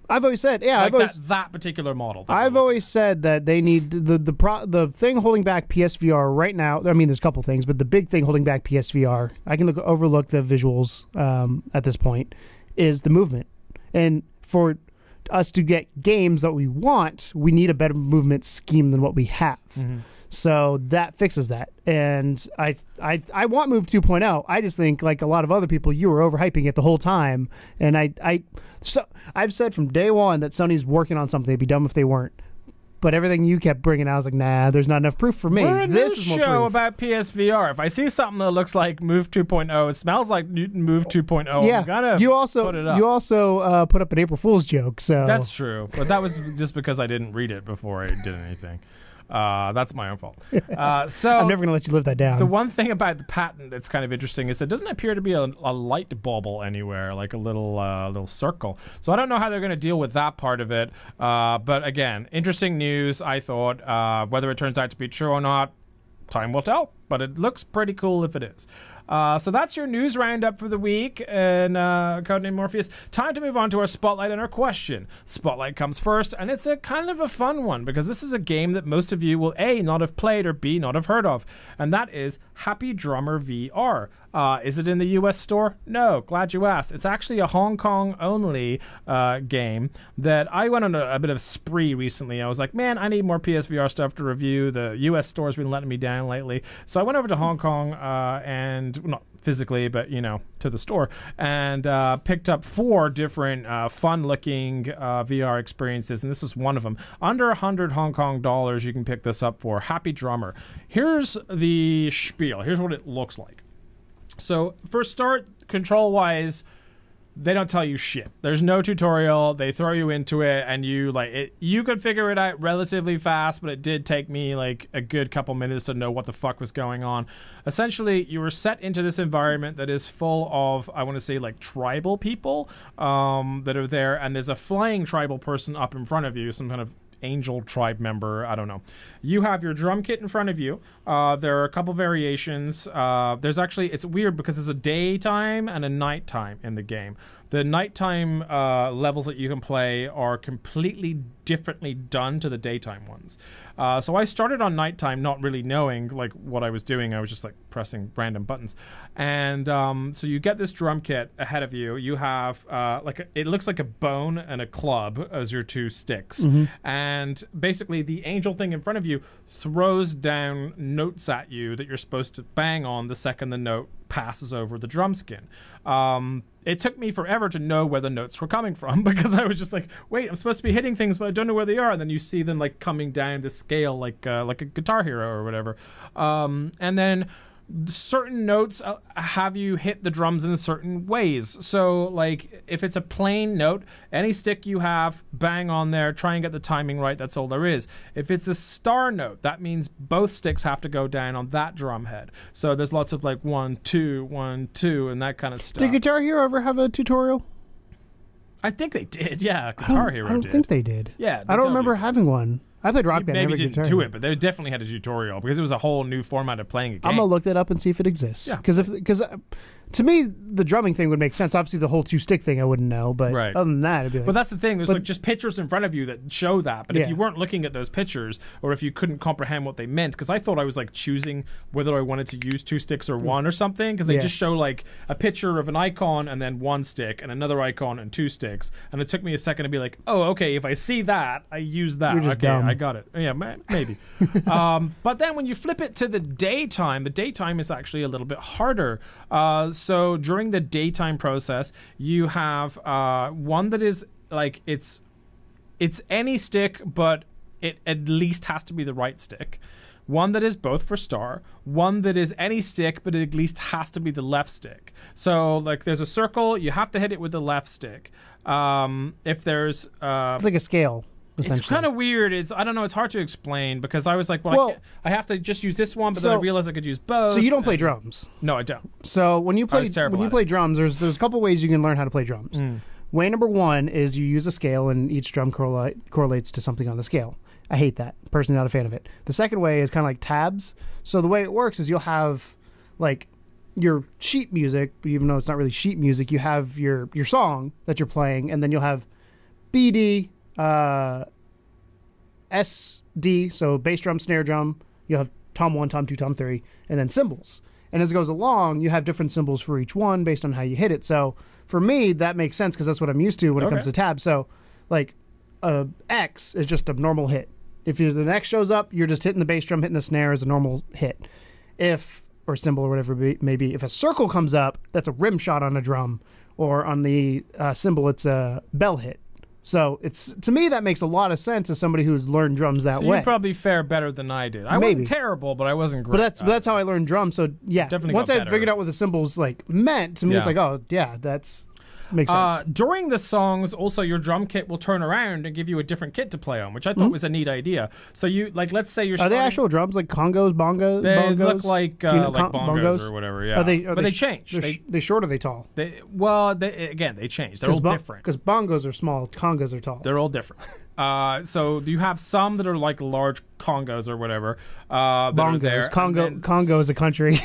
I've always said, yeah, like that particular model. I've always said that they need the thing holding back PSVR right now. I mean, there's a couple things, but the big thing holding back PSVR, I can overlook the visuals at this point, is the movement. And for us to get games that we want, we need a better movement scheme than what we have. So that fixes that. And I want Move 2.0. I just think, like a lot of other people, you were overhyping it the whole time. And I've said from day one that Sony's working on something. It'd be dumb if they weren't. But everything you kept bringing out, I was like, nah, there's not enough proof for me. We're a this new is more show proof. about PSVR. If I see something that looks like Move 2.0, it smells like Move 2.0, Yeah, I'm gonna you also put it up. you also put up an April Fool's joke. So That's true, but that was just because I didn't read it before I did anything. That's my own fault. So I'm never going to let you live that down. the one thing about the patent that's kind of interesting is there doesn't appear to be a light bubble anywhere, like a little circle. So I don't know how they're going to deal with that part of it. But again, interesting news, I thought. Whether it turns out to be true or not, time will tell. But it looks pretty cool if it is. So that's your news roundup for the week in Codename Morpheus. Time to move on to our Spotlight and our question. Spotlight comes first, and it's a kind of a fun one because this is a game that most of you will A, not have played, or B, not have heard of. And that is Happy Drummer VR. Is it in the US store? No, glad you asked. It's actually a Hong Kong only game that I went on a bit of a spree recently. I was like, man, I need more PSVR stuff to review. The US store's been letting me down lately. So I went over to Hong Kong and not physically, but to the store, and picked up 4 different fun-looking VR experiences, and this was one of them. Under 100 Hong Kong dollars, you can pick this up for Happy Drummer. Here's the spiel. Here's what it looks like. So, for start, control-wise, they don't tell you shit. There's no tutorial. They throw you into it, and you could figure it out relatively fast, but it did take me like a good couple minutes to know what the fuck was going on. Essentially, you were set into this environment that is full of, I want to say, like tribal people that are there, and there's a flying tribal person up in front of you, some kind of angel tribe member, I don't know. You have your drum kit in front of you. There are a couple variations. There's actually, it's weird because there's a daytime and a nighttime in the game. The nighttime levels that you can play are completely differently done to the daytime ones. So I started on nighttime not really knowing like what I was doing. I was just like pressing random buttons. And so you get this drum kit ahead of you. You have it looks like a bone and a club as your 2 sticks. And basically the angel thing in front of you throws down notes at you that you're supposed to bang on the second the note passes over the drum skin. It took me forever to know where the notes were coming from because I was just like, wait, I'm supposed to be hitting things, but I don't know where they are. And then you see them like coming down the scale like a Guitar Hero or whatever. And then certain notes have you hit the drums in certain ways. So like if it's a plain note, any stick you have, bang on there, try and get the timing right. That's all there is. If it's a star note, that means both sticks have to go down on that drum head. So there's lots of like 1, 2, 1, 2 and that kind of stuff. Did Guitar Hero ever have a tutorial? I think they did. Yeah, Guitar Hero did. I don't think they did. Yeah, I don't remember having one. I played Rock Band. Maybe didn't do it, but they definitely had a tutorial because it was a whole new format of playing a game. I'm gonna look that up and see if it exists. Yeah, because to me the drumming thing would make sense. Obviously, the whole 2-stick thing I wouldn't know, but right. Other than that, it'd be like. But that's the thing. There's like just pictures in front of you that show that. But if Yeah. you weren't looking at those pictures, or if you couldn't comprehend what they meant, because I thought I was like choosing whether I wanted to use 2 sticks or 1 or something, because they just show like a picture of an icon and then 1 stick and another icon and 2 sticks, and it took me a second to be like, oh, okay, if I see that, I use that. You're just okay, dumb. I got it. Yeah, maybe. But then when you flip it to the daytime is actually a little bit harder. So during the daytime process, you have one that is like it's any stick, but it at least has to be the right stick. One that is both for star, one that is any stick, but it at least has to be the left stick. So like there's a circle, you have to hit it with the left stick. If there's it's like a scale. It's kind of weird. I don't know. It's hard to explain because I was like, well I have to just use this one, but then I realized I could use both. So you don't play drums? No, I don't. So when you play drums, there's a couple ways you can learn how to play drums. Way number 1 is you use a scale and each drum correlates to something on the scale. I hate that. Personally, not a fan of it. The second way is kind of like tabs. So the way it works is you'll have like your sheet music, even though it's not really sheet music. You have your song that you're playing, and then you'll have BD. SD, so bass drum, snare drum, you'll have tom 1, tom 2, tom 3, and then cymbals. And as it goes along, you have different symbols for each one based on how you hit it. So for me, that makes sense because that's what I'm used to when it comes to tabs. So like X is just a normal hit. If the next shows up, you're just hitting the bass drum, hitting the snare as a normal hit. Or cymbal or whatever it may be. If a circle comes up, that's a rim shot on a drum, or on the cymbal, it's a bell hit. So to me that makes a lot of sense as somebody who's learned drums that way. You probably fare better than I did. I wasn't terrible, but I wasn't great. But that's how I learned drums. So yeah, definitely once I figured out what the cymbals like meant to me, it's like, oh yeah, that's makes sense. During the songs, also your drum kit will turn around and give you a different kit to play on, which I thought was a neat idea. So you let's say you're. Are they actual drums like congos, bongos? They bongos? Look like bongos or whatever. Yeah, but they change. They short or they tall? They change. They're all different. Because bongos are small, congas are tall. They're all different. So you have some that are like large congos or whatever. Bongos. Congo is a country.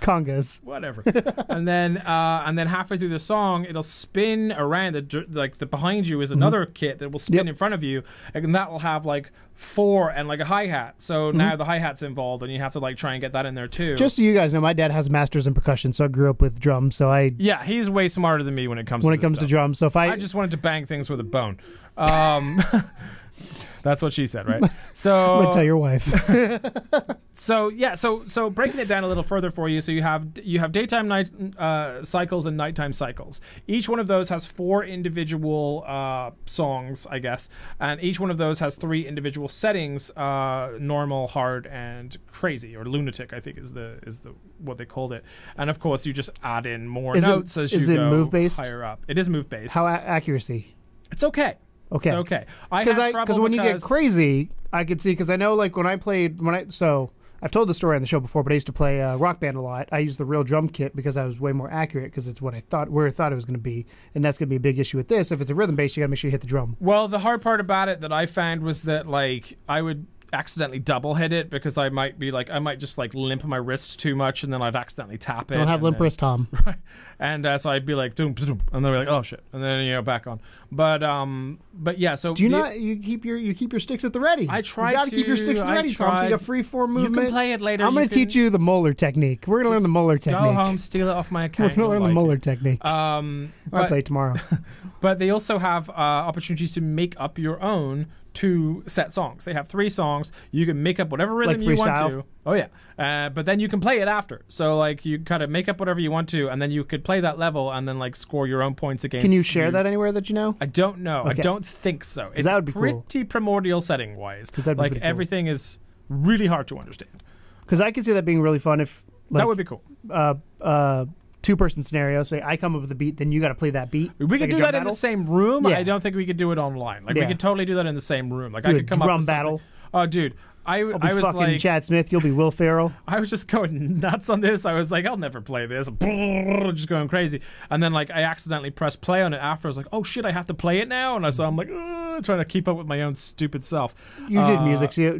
Congas, whatever, and then halfway through the song, it'll spin around. The behind you is another kit that will spin in front of you, and that will have like 4 and like a hi hat. So now the hi hat's involved, and you have to like try and get that in there too. Just so you guys know, my dad has masters in percussion, so I grew up with drums. So he's way smarter than me when it comes to drums. So if I just wanted to bang things with a bone. That's what she said, right? So I'm gonna tell your wife. So breaking it down a little further for you. So you have daytime, night cycles and nighttime cycles. Each one of those has 4 individual songs, I guess, and each one of those has 3 individual settings: normal, hard, and crazy, or lunatic, I think is the what they called it. And of course, you just add in more notes as you go move based? higher up. It is move based. How accuracy? It's okay. Okay. It's okay. Because when you get crazy, I could see, because I know like so I've told the story on the show before, but I used to play Rock Band a lot. I used the real drum kit because I was way more accurate, because it's what I thought it was going to be, and that's going to be a big issue with this. If it's a rhythm bass, you got to make sure you hit the drum. Well, the hard part about it that I found was that like I would accidentally double hit it, because I might just like limp my wrist too much, and then I'd accidentally tap it. Don't have limp wrist, Tom. Right. And so I'd be like doom, doom, and then we're like, oh shit, and then back on. But yeah. So do you keep your sticks at the ready? I try. You got to keep your sticks at the ready, Tom. So you got free form movement. You can play it later. I'm going to teach you the Moeller technique. We're going to learn the Moeller technique. Go home, steal it off my account. We're going to learn the Moeller technique. I'll play it tomorrow. But they also have opportunities to make up your own 2 set songs. They have 3 songs. You can make up whatever rhythm you want to. Oh yeah. But then you can play it after. So like you kind of make up whatever you want to, and then you could play that level and then like score your own points against. Can you share that anywhere that you know? I don't know. Okay. I don't think so. It's that would be pretty primordial setting wise. Like everything is really hard to understand. Because I could see that being really fun if that would be cool. 2-person scenario. Say I come up with a beat, then you got to play that beat. We could do that in the same room. Yeah. I don't think we could do it online. Like we could totally do that in the same room. Like I could come up with drum battle. Oh, dude. I was fucking like Chad Smith. You'll be Will Ferrell. I was just going nuts on this. I was like, I'll never play this. Just going crazy. And then like I accidentally pressed play on it after. I was like, oh shit, I have to play it now. And so I'm like, trying to keep up with my own stupid self. You did music. So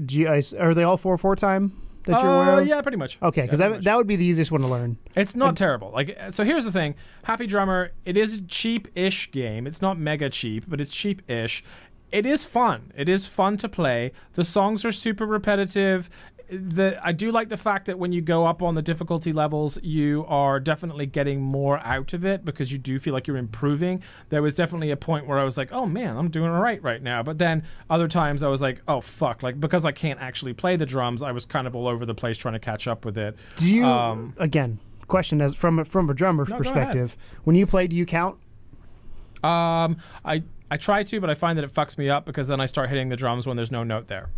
are they all 4/4 time that you're aware of? Yeah, pretty much. Okay, because that would be the easiest one to learn. It's not terrible. Like, so here's the thing. Happy Drummer, it is a cheap-ish game. It's not mega cheap, but it's cheap-ish. It is fun. It is fun to play. The songs are super repetitive. I do like the fact that when you go up on the difficulty levels, you are definitely getting more out of it, because you do feel like you're improving. There was definitely a point where I was like, oh man, I'm doing all right now. But then other times I was like, oh fuck, like because I can't actually play the drums, I was kind of all over the place trying to catch up with it. Do you again, question as from a drummer's perspective, when you play, do you count? I try to, but I find that it fucks me up, because then I start hitting the drums when there's no note there.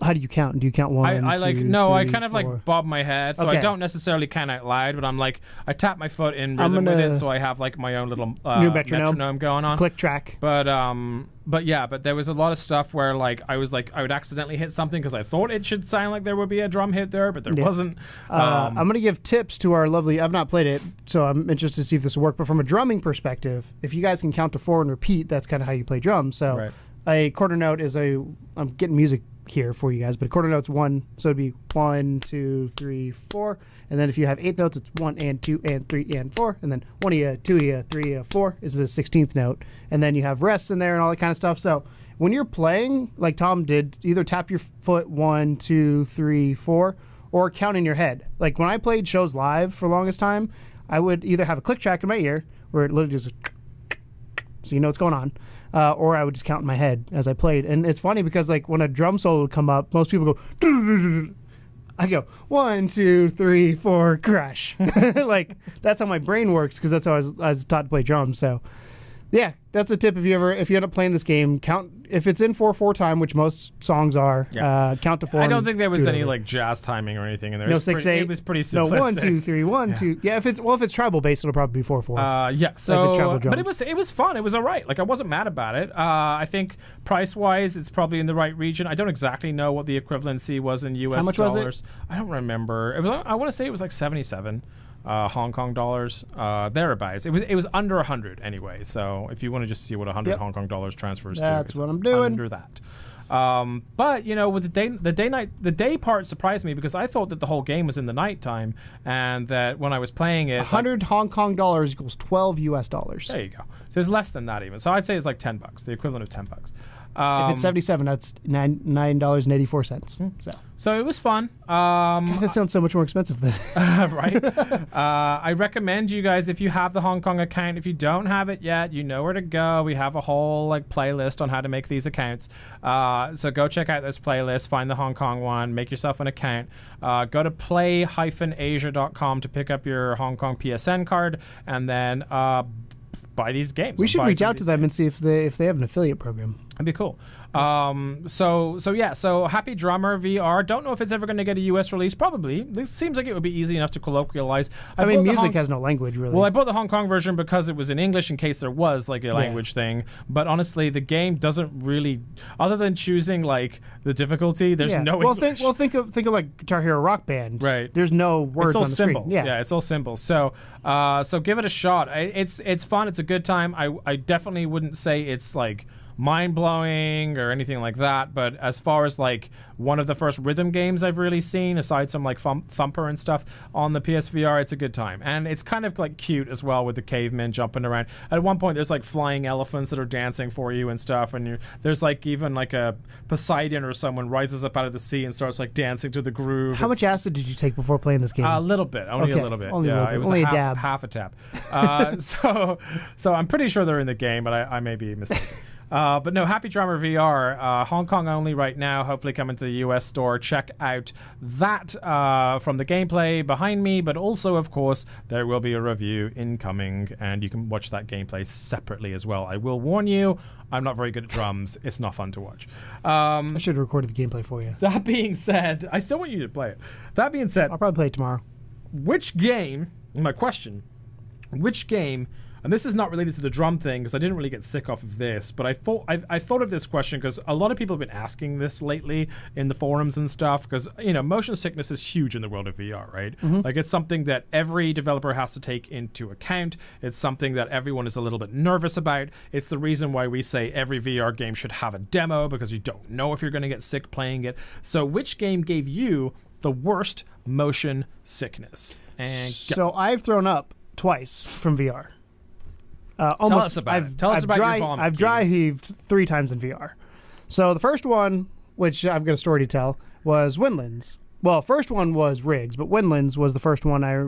How do you count? Do you count 1, 2, 3, I kind of 4? like bob my head, so I don't necessarily count out loud, but I'm like, I tap my foot in rhythm with it, so I have like my own little metronome going on. Click track. But there was a lot of stuff where like I would accidentally hit something because I thought it should sound like there would be a drum hit there, but there wasn't. I'm going to give tips to our lovely, I've not played it, so I'm interested to see if this will work, but from a drumming perspective, if you guys can count to 4 and repeat, that's kind of how you play drums. So a quarter note is I'm getting music here for you guys, but a quarter note's 1, so it'd be 1, 2, 3, 4, and then if you have 8 notes, it's 1 and 2 and 3 and 4, and then 1 2 3 4 is the 16th note, and then you have rests in there and all that kind of stuff. So when you're playing, like Tom did, either tap your foot 1 2 3 4, or count in your head. Like when I played shows live for the longest time, I would either have a click track in my ear where it literally just so you know what's going on. Or I would just count in my head as I played. And it's funny because like when a drum solo would come up, most people go. I go 1, 2, 3, 4, crash. Like that's how my brain works because that's how I was taught to play drums. So. Yeah, that's a tip if you end up playing this game. Count if it's in 4/4 time, which most songs are. Yeah. Count to 4. I don't think there was any like jazz timing or anything in there. No 6/8. It was pretty simplistic. No 1 2 3 1 2. Yeah, if it's tribal based, it'll probably be 4/4. Yeah. So, if it's tribal drums. but it was fun. It was all right. Like I wasn't mad about it. I think price wise, it's probably in the right region. I don't exactly know what the equivalency was in US How much dollars. was it? I don't remember. I want to say it was like 77. Hong Kong dollars, thereabouts. It was under 100 anyway. So if you want to just see what 100 Hong Kong dollars transfers to, that's it's what I'm doing. Under that. But you know, with the day part surprised me because I thought that the whole game was in the nighttime, and that when I was playing it, 100 Hong Kong dollars equals 12 US dollars. There you go. So it's less than that even. So I'd say it's like $10, the equivalent of $10. If it's 77, that's $9.84. So it was fun. God, that sounds so much more expensive than right. I recommend you guys, if you have the Hong Kong account, if you don't have it yet, you know where to go. We have a whole like playlist on how to make these accounts. So go check out this playlist, find the Hong Kong one, make yourself an account. Go to play-asia.com to pick up your Hong Kong PSN card, and then buy these games. We should reach out to them and see if they have an affiliate program. That'd be cool. So Happy Drummer VR. Don't know if it's ever going to get a US release. Probably. This seems like it would be easy enough to colloquialize. I mean, music has no language, really. Well, I bought the Hong Kong version because it was in English in case there was like a language thing. But honestly, the game doesn't really, other than choosing like the difficulty, there's no English. Think of like Guitar Hero Rock Band. Right. There's no words on the symbols. Screen. Yeah, it's all symbols. So give it a shot. It's fun. It's a good time. I definitely wouldn't say it's like mind-blowing or anything like that, but as far as like one of the first rhythm games I've really seen, aside from like Thumper and stuff on the PSVR, it's a good time. And it's kind of like cute as well with the cavemen jumping around. At one point there's like flying elephants that are dancing for you and stuff, and there's like even like a Poseidon or someone rises up out of the sea and starts like dancing to the groove. How much acid did you take before playing this game? A little bit, only a little bit. Only a little bit. It was only a dab. Half a tap. So I'm pretty sure they're in the game, but I may be mistaken. But no, Happy Drummer VR, Hong Kong only right now, hopefully coming to the US store. Check out that from the gameplay behind me, but also, of course, there will be a review incoming, and you can watch that gameplay separately as well. I will warn you, I'm not very good at drums. It's not fun to watch. I should have recorded the gameplay for you. That being said, I still want you to play it. That being said, I'll probably play it tomorrow. Which game, my question, which game, and this is not related to the drum thing because I didn't really get sick off of this, but I thought of this question because a lot of people have been asking this lately in the forums and stuff because, you know, motion sickness is huge in the world of VR, right? Mm-hmm. Like it's something that every developer has to take into account. It's something that everyone is a little bit nervous about. It's the reason why we say every VR game should have a demo because you don't know if you're going to get sick playing it. So which game gave you the worst motion sickness? And so I've thrown up twice from VR. Tell us about it. Tell us about your vomit. I've dry heaved 3 times in VR. So the first one, which I've got a story to tell, was Windlands. Well, first one was Riggs, but Windlands was the first one I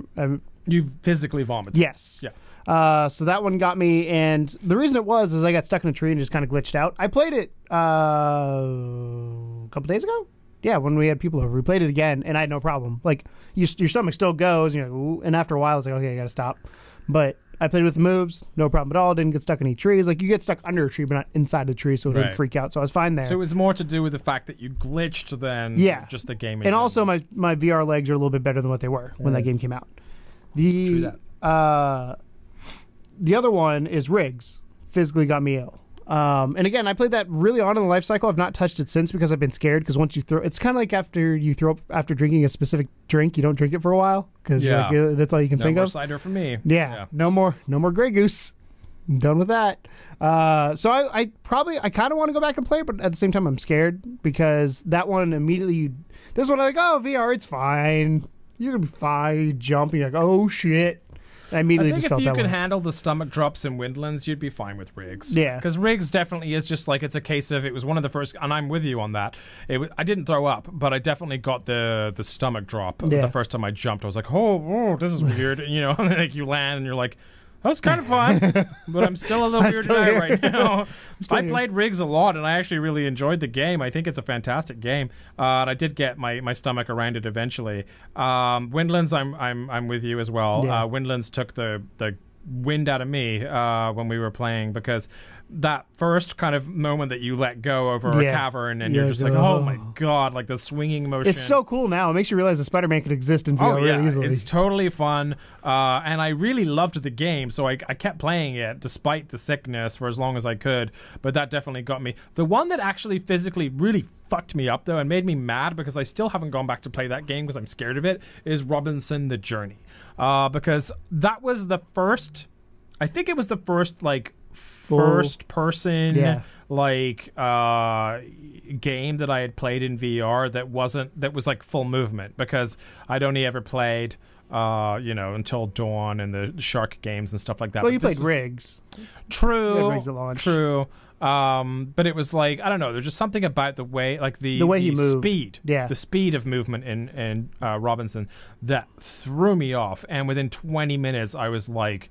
you physically vomited. Yes. Yeah. So that one got me, and the reason it was is I got stuck in a tree and just kind of glitched out. I played it a couple days ago. Yeah, when we had people over, we played it again, and I had no problem. Like your stomach still goes, you know, ooh, and after a while, it's like, okay, I got to stop. But I played with the moves, no problem at all. Didn't get stuck in any trees. Like you get stuck under a tree, but not inside the tree, so it didn't freak out. So I was fine there. So it was more to do with the fact that you glitched than just the game. And also my VR legs are a little bit better than what they were when that game came out. True that. The other one is Riggs. Physically got me ill. And again, I played that really on in the life cycle. I've not touched it since because I've been scared. Because once you throw, it's kind of like after you throw up after drinking a specific drink, you don't drink it for a while because that's all you can think of. No more of. cider for me. Yeah, no more Grey Goose. I'm done with that. So I kind of want to go back and play it, but at the same time, I'm scared because that one immediately. This one, I'm like, oh, VR, it's fine. You're gonna be fine. You jump, and you're like, oh shit. I immediately just felt that way. I think if you can handle the stomach drops in Windlands, you'd be fine with Riggs. Yeah. Because Riggs definitely is just like, it's a case of, it was one of the first, and I'm with you on that. I didn't throw up, but I definitely got the stomach drop the first time I jumped. I was like, oh, this is weird. And, you know, like you land and you're like, That was kind of fun, but I'm still a little weird guy right now. I played Rigs a lot, and I actually really enjoyed the game. I think it's a fantastic game, and I did get my stomach around it eventually. Windlands, I'm with you as well. Yeah. Windlands took the wind out of me when we were playing, because that first kind of moment that you let go over a cavern and you're just like, oh my god, like the swinging motion. It's so cool now. It makes you realize that Spider-Man could exist in VR really easily. It's totally fun, and I really loved the game, so I kept playing it despite the sickness for as long as I could, but that definitely got me. The one that actually physically really fucked me up, though, and made me mad, because I still haven't gone back to play that game because I'm scared of it, is Robinson the Journey. Because that was the first, I think it was the first, like, first person game that I had played in VR that was like full movement, because I'd only ever played Until Dawn and the Shark games and stuff like that. Well, you played Rigs. True. You had Rigs at launch. True. But it was like, I don't know, there's just something about the way, like the way he moved. Speed, the speed of movement in Robinson that threw me off. And within 20 minutes, I was like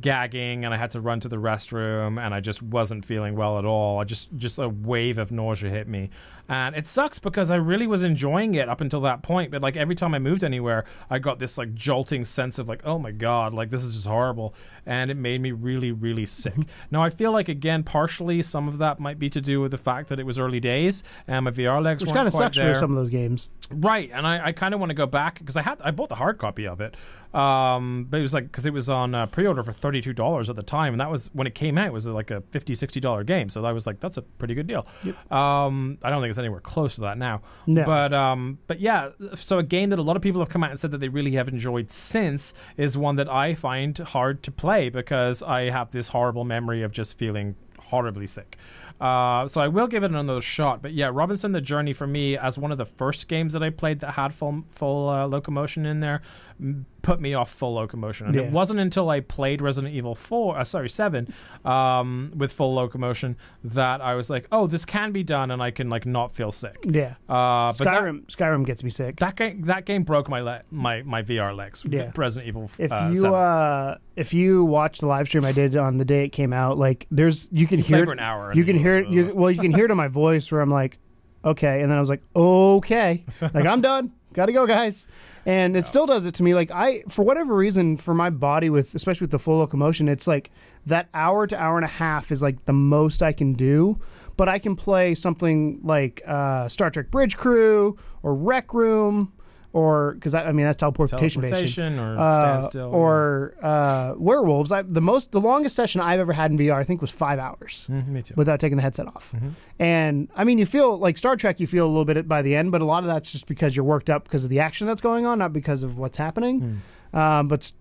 gagging, and I had to run to the restroom, and I just wasn't feeling well at all. I just a wave of nausea hit me, and it sucks because I really was enjoying it up until that point. But like every time I moved anywhere, I got this like jolting sense of like, oh my god, like this is just horrible, and it made me really, really sick. Now I feel like, again, partially some of that might be to do with the fact that it was early days and my VR legs weren't kind of quite sucks there. for some of those games, right? And I kind of want to go back, because I bought the hard copy of it, but it was like, because it was on pre-order for $32 at the time, and that was when it came out. It was like a $50-$60 game, so I was like, that's a pretty good deal. Yep. I don't think it's anywhere close to that now. No. But yeah, so a game that a lot of people have come out and said that they really have enjoyed since is one that I find hard to play, because I have this horrible memory of just feeling horribly sick. So I will give it another shot. But yeah, Robinson the Journey, for me, as one of the first games that I played that had full locomotion in there, put me off full locomotion. And it wasn't until I played Resident Evil 7 with full locomotion that I was like, oh, this can be done, and I can like not feel sick. Yeah. Skyrim gets me sick. That game broke my VR legs. Yeah. Resident Evil 7. If you watch the live stream I did on the day it came out, like you can hear it for an hour. You can hear it. You can hear it in my voice where I'm like, okay, and then I was like, okay, like I'm done. Got to go, guys. And it still does it to me. Like for whatever reason, for my body, especially with the full locomotion, it's like that hour to hour and a half is like the most I can do. But I can play something like Star Trek Bridge Crew or Rec Room, or because that's teleportation or standstill, or Werewolves. The longest session I've ever had in VR, I think, was 5 hours. Me too. Without taking the headset off. And I mean, you feel like Star Trek. You feel a little bit by the end, but a lot of that's just because you're worked up because of the action that's going on, not because of what's happening. But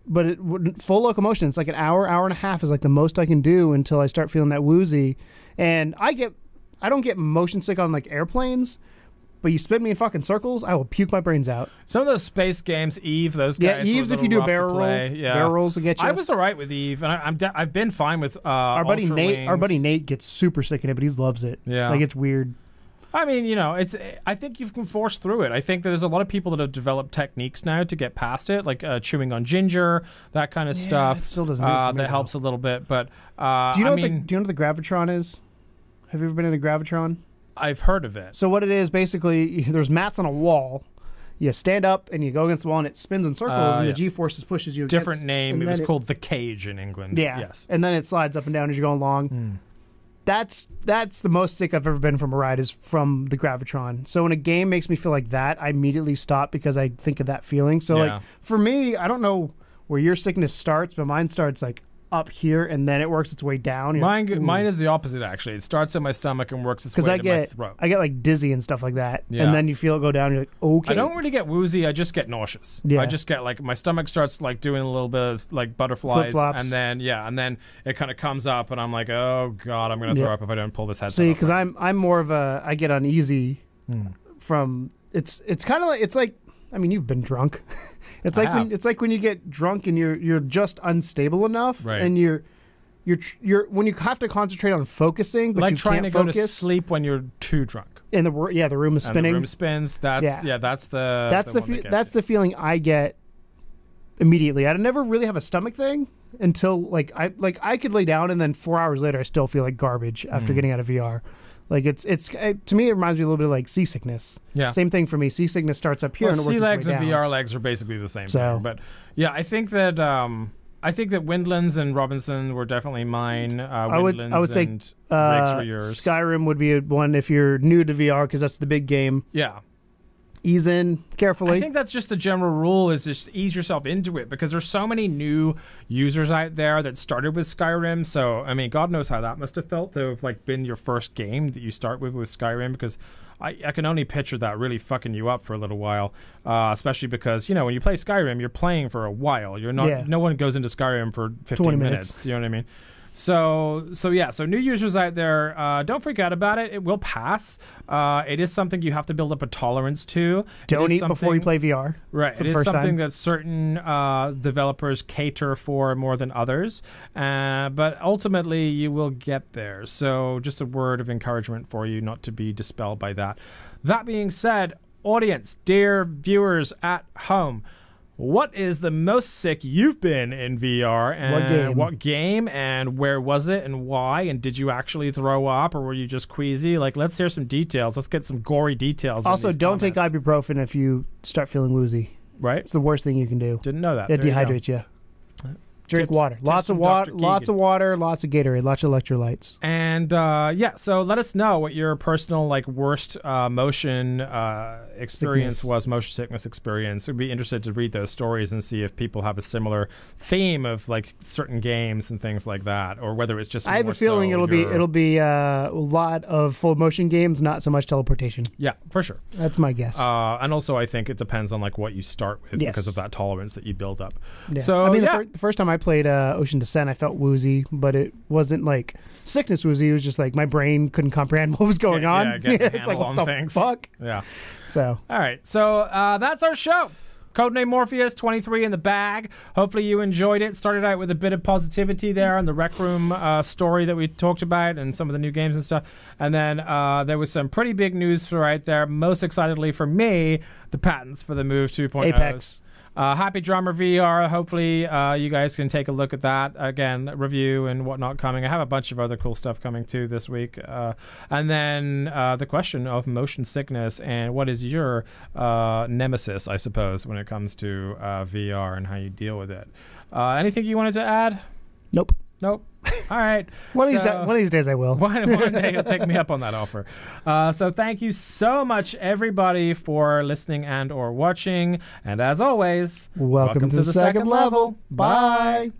full locomotion, it's like an hour and a half is like the most I can do until I start feeling that woozy. And I don't get motion sick on like airplanes. But you spin me in fucking circles, I will puke my brains out. Some of those space games, Eve, those guys. Yeah, Eve's if you do a barrel roll. Yeah. Barrel rolls will get you. I was all right with Eve, and I've been fine with our buddy Nate. Our buddy Nate gets super sick in it, but he loves it. Yeah, like it's weird. I mean, I think you can force through it. I think that there's a lot of people that have developed techniques now to get past it, like chewing on ginger, that kind of stuff. It still doesn't. That helps a little bit, but do you know what the Gravitron is? Have you ever been in a Gravitron? I've heard of it. So what it is, basically, there's mats on a wall. You stand up and you go against the wall, and it spins in circles, and the G-forces pushes you against. Different name. It was called the Cage in England. Yeah. Yes. And then it slides up and down as you're going along. That's the most sick I've ever been from a ride, is from the Gravitron. So when a game makes me feel like that, I immediately stop because I think of that feeling. So like for me, I don't know where your sickness starts, but mine starts like up here, and then it works its way down. Mine is the opposite, actually. It starts in my stomach and works its way to my throat. I get like dizzy and stuff like that, and then you feel it go down, and you're like, okay. I don't really get woozy, I just get nauseous. I just get like, my stomach starts like doing a little bit of like butterflies, flip-flops. and then it kind of comes up, and I'm like, oh god, I'm gonna throw up if I don't pull this headset. See, because I'm more of I get uneasy from it's kind of like, it's like, I mean, you've been drunk. It's like when you get drunk and you're just unstable enough, and you're when you have to concentrate on focusing, but like you trying can't to focus. go to sleep when you're too drunk. And the room is spinning. And the room spins. That's the feeling I get immediately. I'd never really have a stomach thing until like I could lay down and then 4 hours later I still feel like garbage after getting out of VR. Like it's to me it reminds me a little bit of like seasickness. Yeah. Same thing for me. Seasickness starts up here and it works sea legs its way and down. VR legs are basically the same thing. But yeah, I think that Windlands and Robinson were definitely mine. I would say Riggs were yours. Skyrim would be one if you're new to VR because that's the big game. Yeah. Ease in carefully. I think that's just the general rule, is just ease yourself into it, because there's so many new users out there that started with Skyrim. So, I mean, God knows how that must have felt to have like been your first game that you start with Skyrim, because I can only picture that really fucking you up for a little while, especially because, you know, when you play Skyrim, you're playing for a while. You're not. No one goes into Skyrim for 15 minutes. You know what I mean? So new users out there, don't freak out about it. It will pass. It is something you have to build up a tolerance to. Don't eat before you play VR. Right. It is something that certain developers cater for more than others. But ultimately, you will get there. So just a word of encouragement for you not to be dispelled by that. That being said, audience, dear viewers at home, what is the most sick you've been in VR, and what game and where was it and why, and did you actually throw up or were you just queasy? Like, let's hear some details. Let's get some gory details. Also, don't take ibuprofen if you start feeling woozy. Right? It's the worst thing you can do. Didn't know that. It dehydrates you. Drink water. Lots of water, lots of Gatorade, lots of electrolytes. And so let us know what your personal worst motion experience was, motion sickness experience. We'd be interested to read those stories and see if people have a similar theme of certain games and things like that, or whether it's just. I have a feeling it'll be a lot of full motion games, not so much teleportation. Yeah, for sure. That's my guess. And also, I think it depends on what you start with because of that tolerance that you build up. Yeah. So I mean, the first time I played Ocean Descent, I felt woozy, but it wasn't like sickness woozy. It was just like my brain couldn't comprehend what was going on. It's like, what the fuck? Yeah. So. All right. So that's our show. Codename Morpheus, 23 in the bag. Hopefully you enjoyed it. Started out with a bit of positivity there on the Rec Room story that we talked about and some of the new games and stuff. And then there was some pretty big news right there. Most excitedly for me, the patents for the Move 2.0. Apex. Happy Drummer VR. Hopefully you guys can take a look at that. Again, review and whatnot coming. I have a bunch of other cool stuff coming too this week. And then the question of motion sickness and what is your nemesis, I suppose, when it comes to VR and how you deal with it. Anything you wanted to add? Nope. All right. One of these days I will. One day you'll take me up on that offer. So thank you so much, everybody, for listening and or watching. And as always, welcome to the second level. Bye.